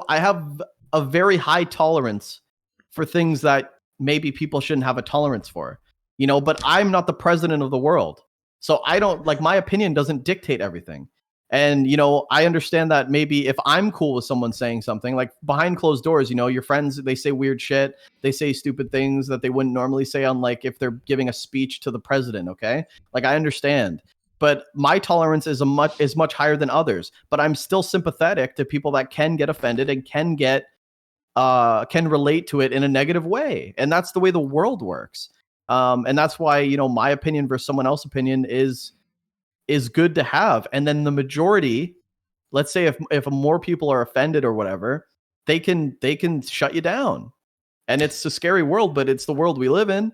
have a very high tolerance for things that maybe people shouldn't have a tolerance for, but I'm not the president of the world. So I don't like, my opinion doesn't dictate everything. And, I understand that maybe if I'm cool with someone saying something like behind closed doors, your friends, they say weird shit. They say stupid things that they wouldn't normally say on like, if they're giving a speech to the president. Okay. Like, I understand, but my tolerance is much higher than others, but I'm still sympathetic to people that can get offended and can relate to it in a negative way. And that's the way the world works. And that's why, my opinion versus someone else's opinion is good to have. And then the majority, let's say if more people are offended or whatever, they can shut you down. And it's a scary world, but it's the world we live in.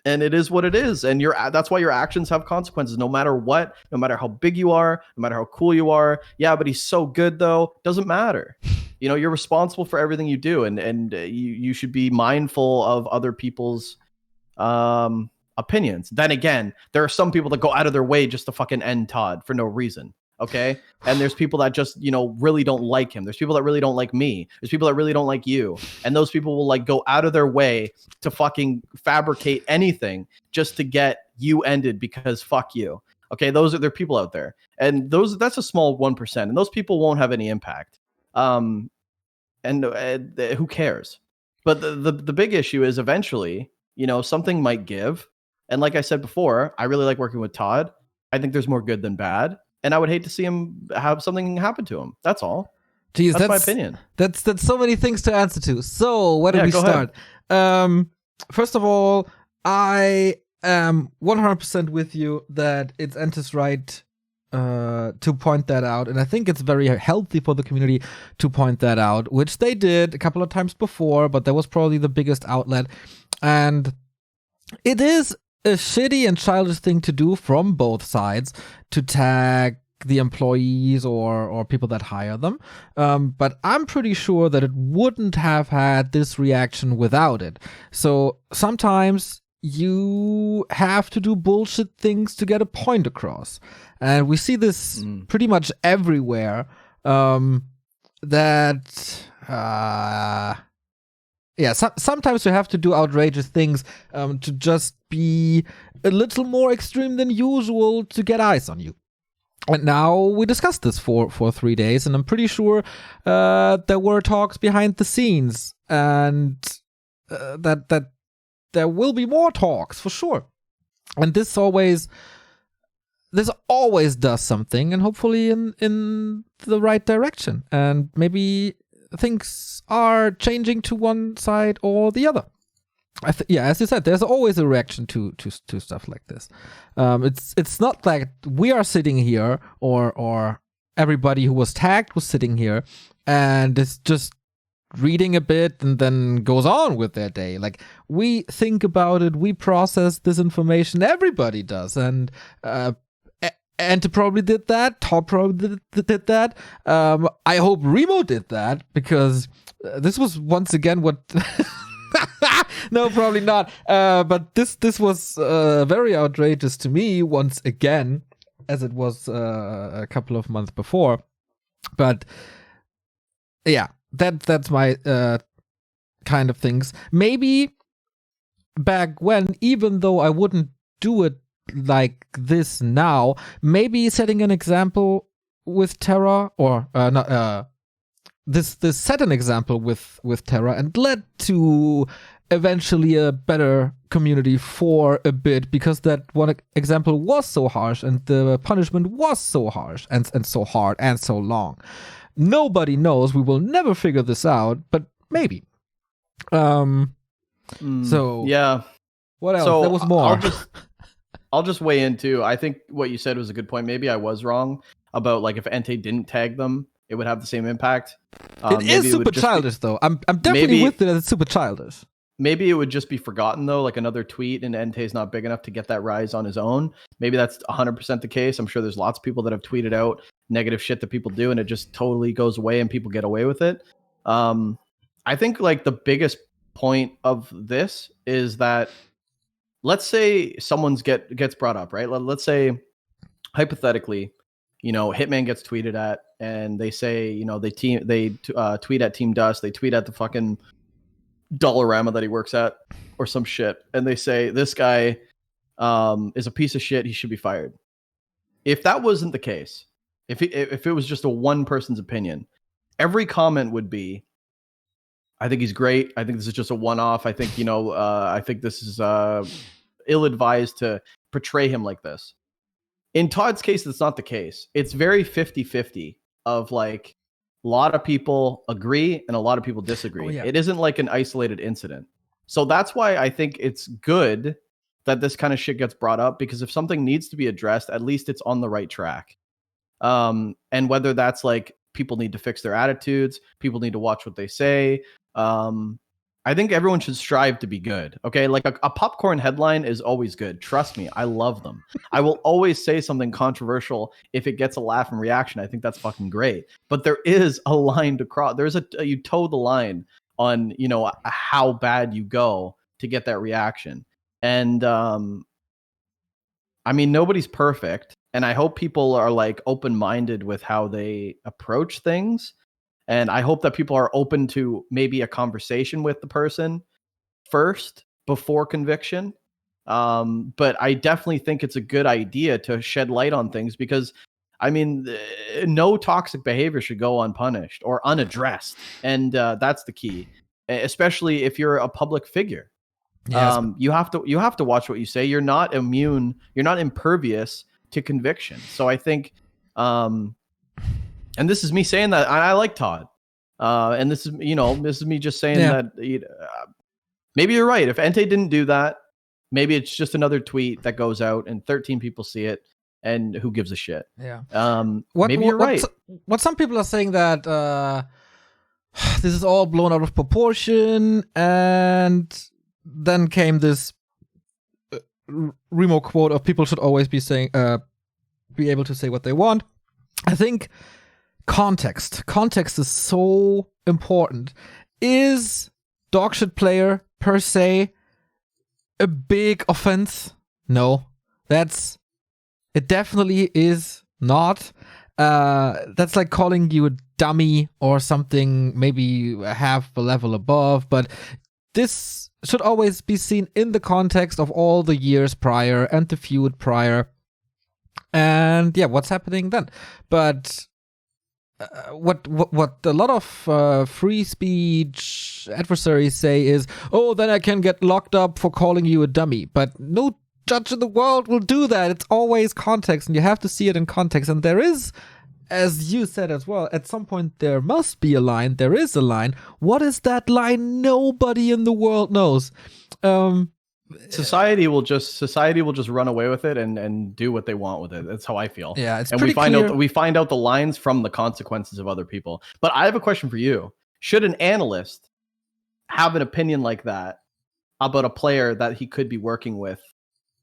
And it is what it is. And that's why your actions have consequences, no matter what, no matter how big you are, no matter how cool you are. Yeah, but he's so good though. Doesn't matter. You're responsible for everything you do. And you should be mindful of other people's opinions. Then again, there are some people that go out of their way just to fucking end ToD for no reason. Okay. And there's people that just, really don't like him. There's people that really don't like me. There's people that really don't like you. And those people will like go out of their way to fucking fabricate anything just to get you ended because fuck you. Okay. There are people out there, and that's a small 1%, and those people won't have any impact. And who cares? But the big issue is eventually, something might give. And like I said before, I really like working with ToD. I think there's more good than bad. And I would hate to see him have something happen to him. That's all. Jeez, that's my opinion. That's so many things to answer to. So where do we start? First of all, I am 100% with you that it's EnTe's right to point that out. And I think it's very healthy for the community to point that out, which they did a couple of times before, but that was probably the biggest outlet. And it is a shitty and childish thing to do from both sides to tag the employees or people that hire them. But I'm pretty sure that it wouldn't have had this reaction without it. So sometimes you have to do bullshit things to get a point across. And we see this pretty much everywhere. That yeah, sometimes you have to do outrageous things to just be a little more extreme than usual to get eyes on you. And now we discussed this for 3 days, and I'm pretty sure there were talks behind the scenes, and that there will be more talks for sure. And this always does something, and hopefully in the right direction. And maybe things are changing to one side or the other. As you said, there's always a reaction to stuff like this. It's not like we are sitting here or everybody who was tagged was sitting here and is just reading a bit and then goes on with their day. Like, we think about it, we process this information. Everybody does, and EnTe probably did that. ToD probably did that. I hope Remo did that, because this was once again what. No, probably not. But this was very outrageous to me once again, as it was a couple of months before. But yeah, that's my kind of things. Maybe back when, even though I wouldn't do it like this now, maybe setting an example with Terra, or this set an example with Terra and led to eventually a better community for a bit, because that one example was so harsh and the punishment was so harsh and so hard and so long. Nobody knows. We will never figure this out, but maybe. So yeah. What else? So there was more. I'll just weigh in too. I think what you said was a good point. Maybe I was wrong about, like, if EnTe didn't tag them, it would have the same impact. It is super childish, though. I'm definitely with it that it's super childish. Maybe it would just be forgotten, though, like another tweet, and EnTe's not big enough to get that rise on his own. Maybe that's 100% the case. I'm sure there's lots of people that have tweeted out negative shit that people do, and it just totally goes away and people get away with it. I think, like, the biggest point of this is that, let's say someone's gets brought up, right? Let's say, hypothetically, Hitman gets tweeted at, and they say, they tweet at Team Dust, they tweet at the fucking Dollarama that he works at, or some shit, and they say this guy is a piece of shit, he should be fired. If that wasn't the case, if it was just a one person's opinion, every comment would be, I think he's great, I think this is just a one-off, I think I think this is ill-advised to portray him like this. In ToD's case, that's not the case. It's very 50-50 of, like, a lot of people agree and a lot of people disagree. Oh, yeah. It isn't like an isolated incident. So that's why I think it's good that this kind of shit gets brought up, because if something needs to be addressed, at least it's on the right track. And whether that's, like, people need to fix their attitudes, people need to watch what they say. I think everyone should strive to be good. Okay. Like, a popcorn headline is always good. Trust me. I love them. I will always say something controversial if it gets a laugh and reaction. I think that's fucking great. But there is a line to cross. There's you toe the line on, how bad you go to get that reaction. And, I mean, nobody's perfect. And I hope people are, like, open-minded with how they approach things. And I hope that people are open to maybe a conversation with the person first before conviction. But I definitely think it's a good idea to shed light on things, because, I mean, no toxic behavior should go unpunished or unaddressed. And that's the key, especially if you're a public figure. Yes. You have to watch what you say. You're not immune. You're not impervious to conviction. So I think, and this is me saying that I like ToD, and this is me just saying that maybe you're right. If EnTe didn't do that, maybe it's just another tweet that goes out and 13 people see it, and who gives a shit? Yeah. Maybe you're right. What some people are saying that this is all blown out of proportion, and then came this Remo quote of people should always be able to say what they want. I think context is so important. Is dogshit player per se a big offense? No, it definitely is not. That's like calling you a dummy or something, maybe half a level above, but this should always be seen in the context of all the years prior and the feud prior. And yeah, what's happening then? But what a lot of free speech adversaries say is, oh, then I can get locked up for calling you a dummy. But no judge in the world will do that. It's always context, and you have to see it in context. And there is, as you said as well, at some point there must be a line. There is a line. What is that line? Nobody in the world knows. Society will just run away with it and do what they want with it. That's how I feel. Yeah, it's and pretty clear. we find out the lines from the consequences of other people. But I have a question for you. Should an analyst have an opinion like that about a player that he could be working with?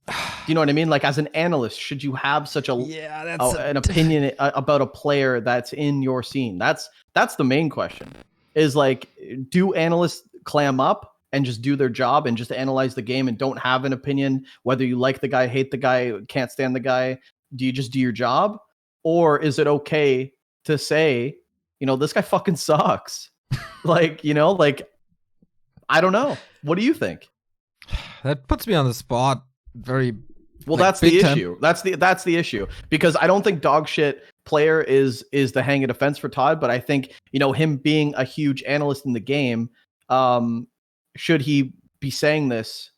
Do you know what I mean? Like, as an analyst, should you have such an opinion about a player that's in your scene? That's the main question. Is like, do analysts clam up and just do their job and just analyze the game and don't have an opinion, whether you like the guy, hate the guy, can't stand the guy? Do you just do your job? Or is it okay to say, this guy fucking sucks? Like, I don't know. What do you think? That puts me on the spot. Very well. That's the issue. That's the issue, because I don't think dog shit player is the hang of defense for ToD, but I think him being a huge analyst in the game, should he be saying this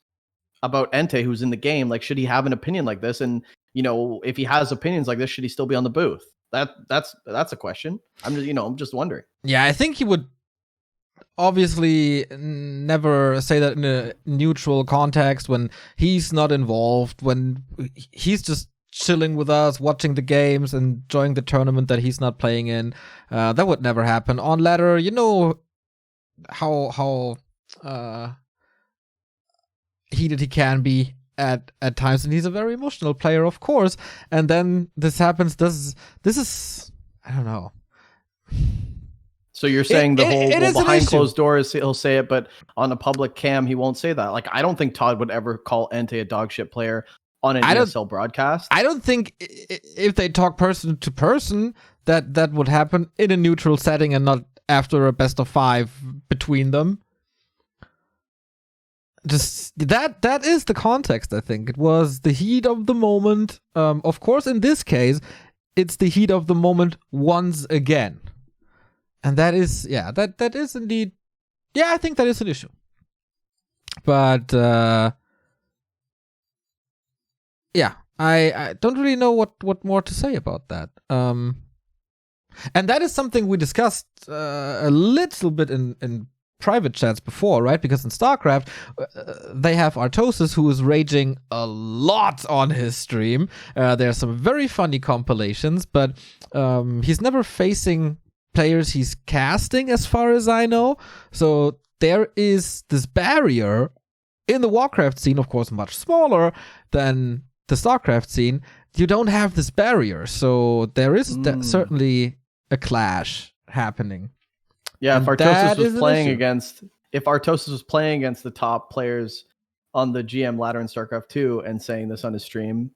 about EnTe, who's in the game? Like, should he have an opinion like this? And if he has opinions like this, should he still be on the booth? That's a question. I'm just wondering. Yeah, I think he would obviously never say that in a neutral context when he's not involved, when he's just chilling with us, watching the games, enjoying the tournament that he's not playing in. That would never happen. On ladder, how heated he can be at times, and he's a very emotional player, of course. And then this happens. This is I don't know. So you're saying behind closed doors he'll say it, but on a public cam he won't say that? Like, I don't think ToD would ever call EnTe a dog shit player on an ESL broadcast. I don't think if they talk person to person that would happen in a neutral setting and not after a best of 5 between them. Just that is the context. I think it was the heat of the moment. Of course, in this case, it's the heat of the moment once again. And that is, that is indeed, I think that is an issue. But, I don't really know what more to say about that. And that is something we discussed a little bit in private chats before, right? Because in StarCraft, they have Artosis, who is raging a lot on his stream. There are some very funny compilations, but he's never facing players he's casting, as far as I know. So there is this barrier in the Warcraft scene, of course, much smaller than the StarCraft scene. You don't have this barrier, so there is certainly a clash happening. Yeah, if Artosis was playing against the top players on the GM ladder in StarCraft 2 and saying this on his stream,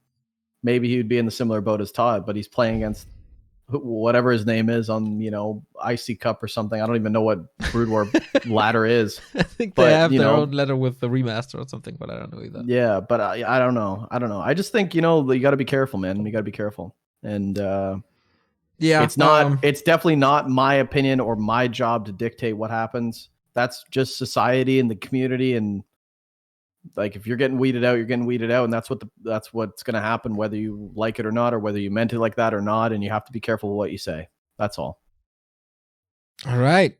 maybe he would be in the similar boat as ToD, but he's playing against whatever his name is on, IC Cup or something. I don't even know what Brood War ladder is. I think they have their own ladder with the remaster or something, but I don't know either. Yeah, but I don't know. I just think, you got to be careful, man. You got to be careful. And it's definitely not my opinion or my job to dictate what happens. That's just society and the community, and like, if you're getting weeded out, you're getting weeded out, and that's what's going to happen, whether you like it or not, or whether you meant it like that or not. And you have to be careful with what you say. That's all. All right,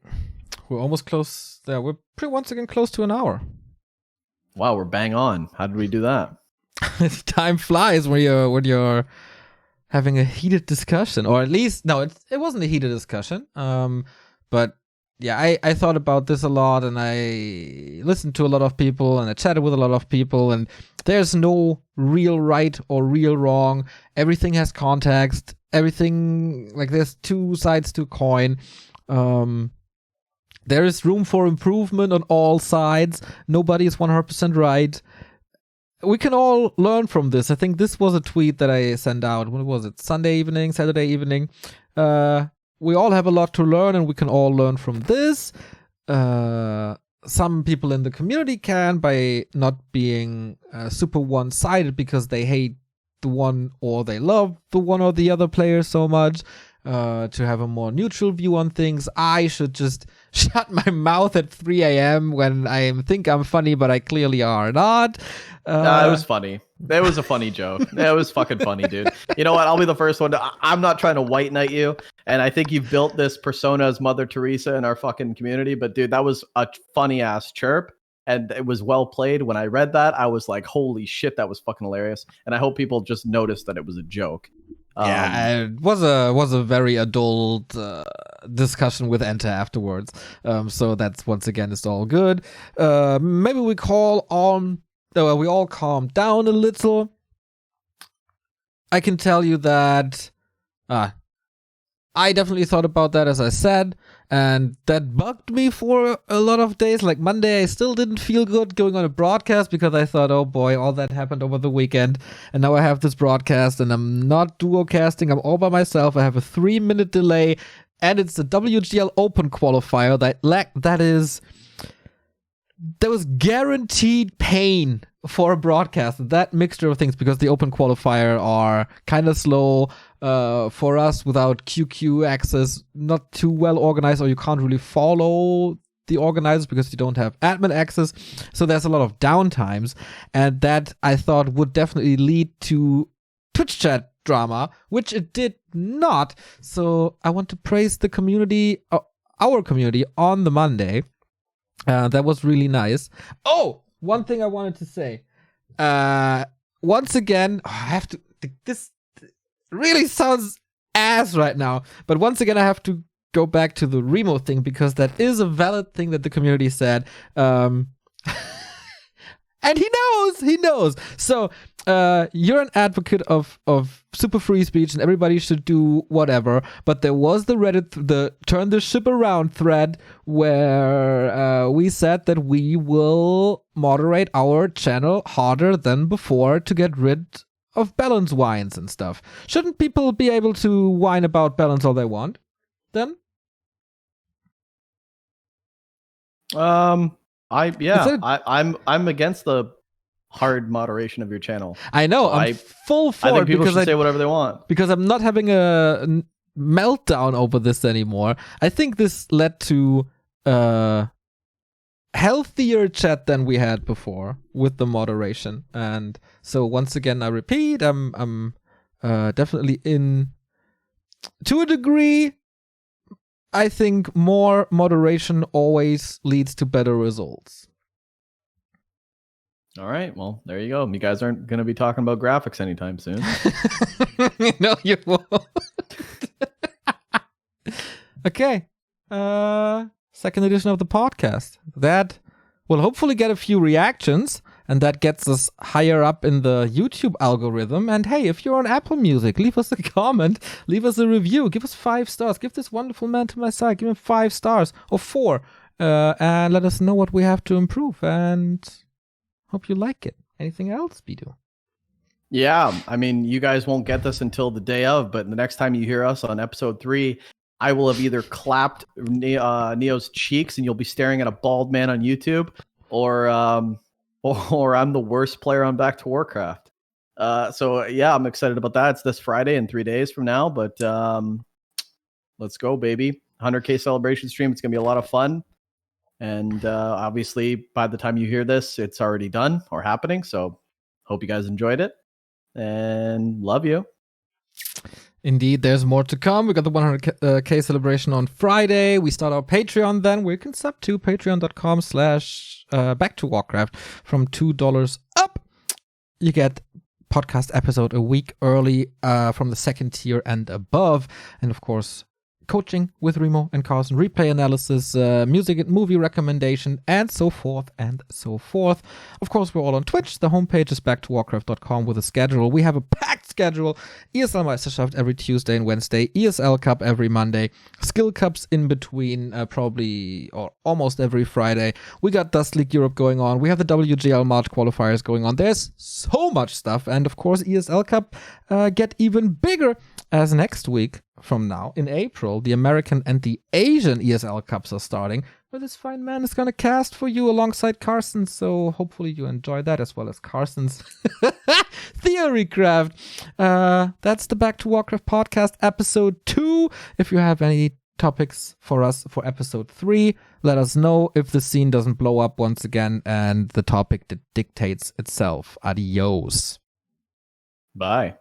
we're almost close. Yeah, we're once again close to an hour. Wow, we're bang on. How did we do that? Time flies when you're having a heated discussion, or at least it wasn't a heated discussion. But yeah, I thought about this a lot, and I listened to a lot of people, and I chatted with a lot of people, and there's no real right or real wrong. Everything has context. Everything, like, there's two sides to a coin. There is room for improvement on all sides. Nobody is 100% right. We can all learn from this. I think this was a tweet that I sent out. When was it? Saturday evening. We all have a lot to learn, and we can all learn from this. some people in the community can by not being super one-sided because they hate the one or they love the one or the other player so much. To have a more neutral view on things, I should just shut my mouth at 3 a.m. when I think I'm funny, but I clearly are not. It was funny. That was a funny joke. That was fucking funny, dude. You know what? I'll be the first one I'm not trying to white knight you, and I think you've built this persona as Mother Teresa in our fucking community, but dude, that was a funny ass chirp, and it was well played. When I read that, I was like, holy shit, that was fucking hilarious, and I hope people just noticed that it was a joke. Yeah, it was a very adult discussion with EnTe afterwards. So that's once again it's all good. Maybe we we all calm down a little. I can tell you that I definitely thought about that, as I said, and that bugged me for a lot of days. Like Monday, I still didn't feel good going on a broadcast because I thought, oh boy, all that happened over the weekend, and now I have this broadcast, and I'm not duo casting, I'm all by myself. I have a 3-minute delay, and it's the WGL Open qualifier there was guaranteed pain for a broadcast, that mixture of things, because the Open qualifier are kind of slow for us without QQ access, not too well organized, or you can't really follow the organizers because you don't have admin access. So there's a lot of downtimes, and that I thought would definitely lead to Twitch chat drama, which it did not. So I want to praise the community, our community, on the Monday. That was really nice. Oh, one thing I wanted to say. Once again, I have to. This really sounds ass right now, but once again, I have to go back to the Remo thing because that is a valid thing that the community said. And he knows. So, you're an advocate of super free speech and everybody should do whatever. But there was the Reddit, the Turn the Ship Around thread where we said that we will moderate our channel harder than before to get rid of balance whines and stuff. Shouldn't people be able to whine about balance all they want then? I'm against the hard moderation of your channel. I know. I'm full for it. I think people should say whatever they want. Because I'm not having a meltdown over this anymore. I think this led to healthier chat than we had before with the moderation. And so once again, I repeat, I'm definitely in, to a degree. I think more moderation always leads to better results. All right. Well, there you go. You guys aren't going to be talking about graphics anytime soon. No, you won't. Okay. Second edition of the podcast. That will hopefully get a few reactions, and that gets us higher up in the YouTube algorithm. And hey, if you're on Apple Music, leave us a comment, leave us a review, give us 5 stars, give this wonderful man to my side, give him 5 stars or 4, and let us know what we have to improve. And hope you like it. Anything else, Bidu? Yeah, I mean, you guys won't get this until the day of, but the next time you hear us on episode 3, I will have either clapped Neo's cheeks and you'll be staring at a bald man on YouTube, or I'm the worst player on Back2Warcraft. So yeah, I'm excited about that. It's this Friday in 3 days from now, but let's go, baby. 100K celebration stream. It's going to be a lot of fun. And obviously, by the time you hear this, it's already done or happening. So hope you guys enjoyed it and love you. Indeed, there's more to come. We got the 100K celebration on Friday. We start our Patreon then. We can sub to patreon.com/Back2Warcraft from $2 up. You get podcast episode a week early from the 2nd tier and above. And of course, coaching with Remo and Carson, replay analysis, music and movie recommendation, and so forth and so forth. Of course, we're all on Twitch. The homepage is back2warcraft.com with a schedule. We have a packed schedule. ESL Meisterschaft every Tuesday and Wednesday, ESL Cup every Monday, Skill Cups in between probably or almost every Friday. We got Dust League Europe going on. We have the WGL March qualifiers going on. There's so much stuff. And of course, ESL Cup get even bigger as next week from now in April, the American and the Asian ESL Cups are starting, where this fine man is going to cast for you alongside Carson. So hopefully you enjoy that as well as Carson's Theorycraft. That's the Back to Warcraft podcast episode 2. If you have any topics for us for episode 3, let us know if the scene doesn't blow up once again and the topic that dictates itself. Adios. Bye.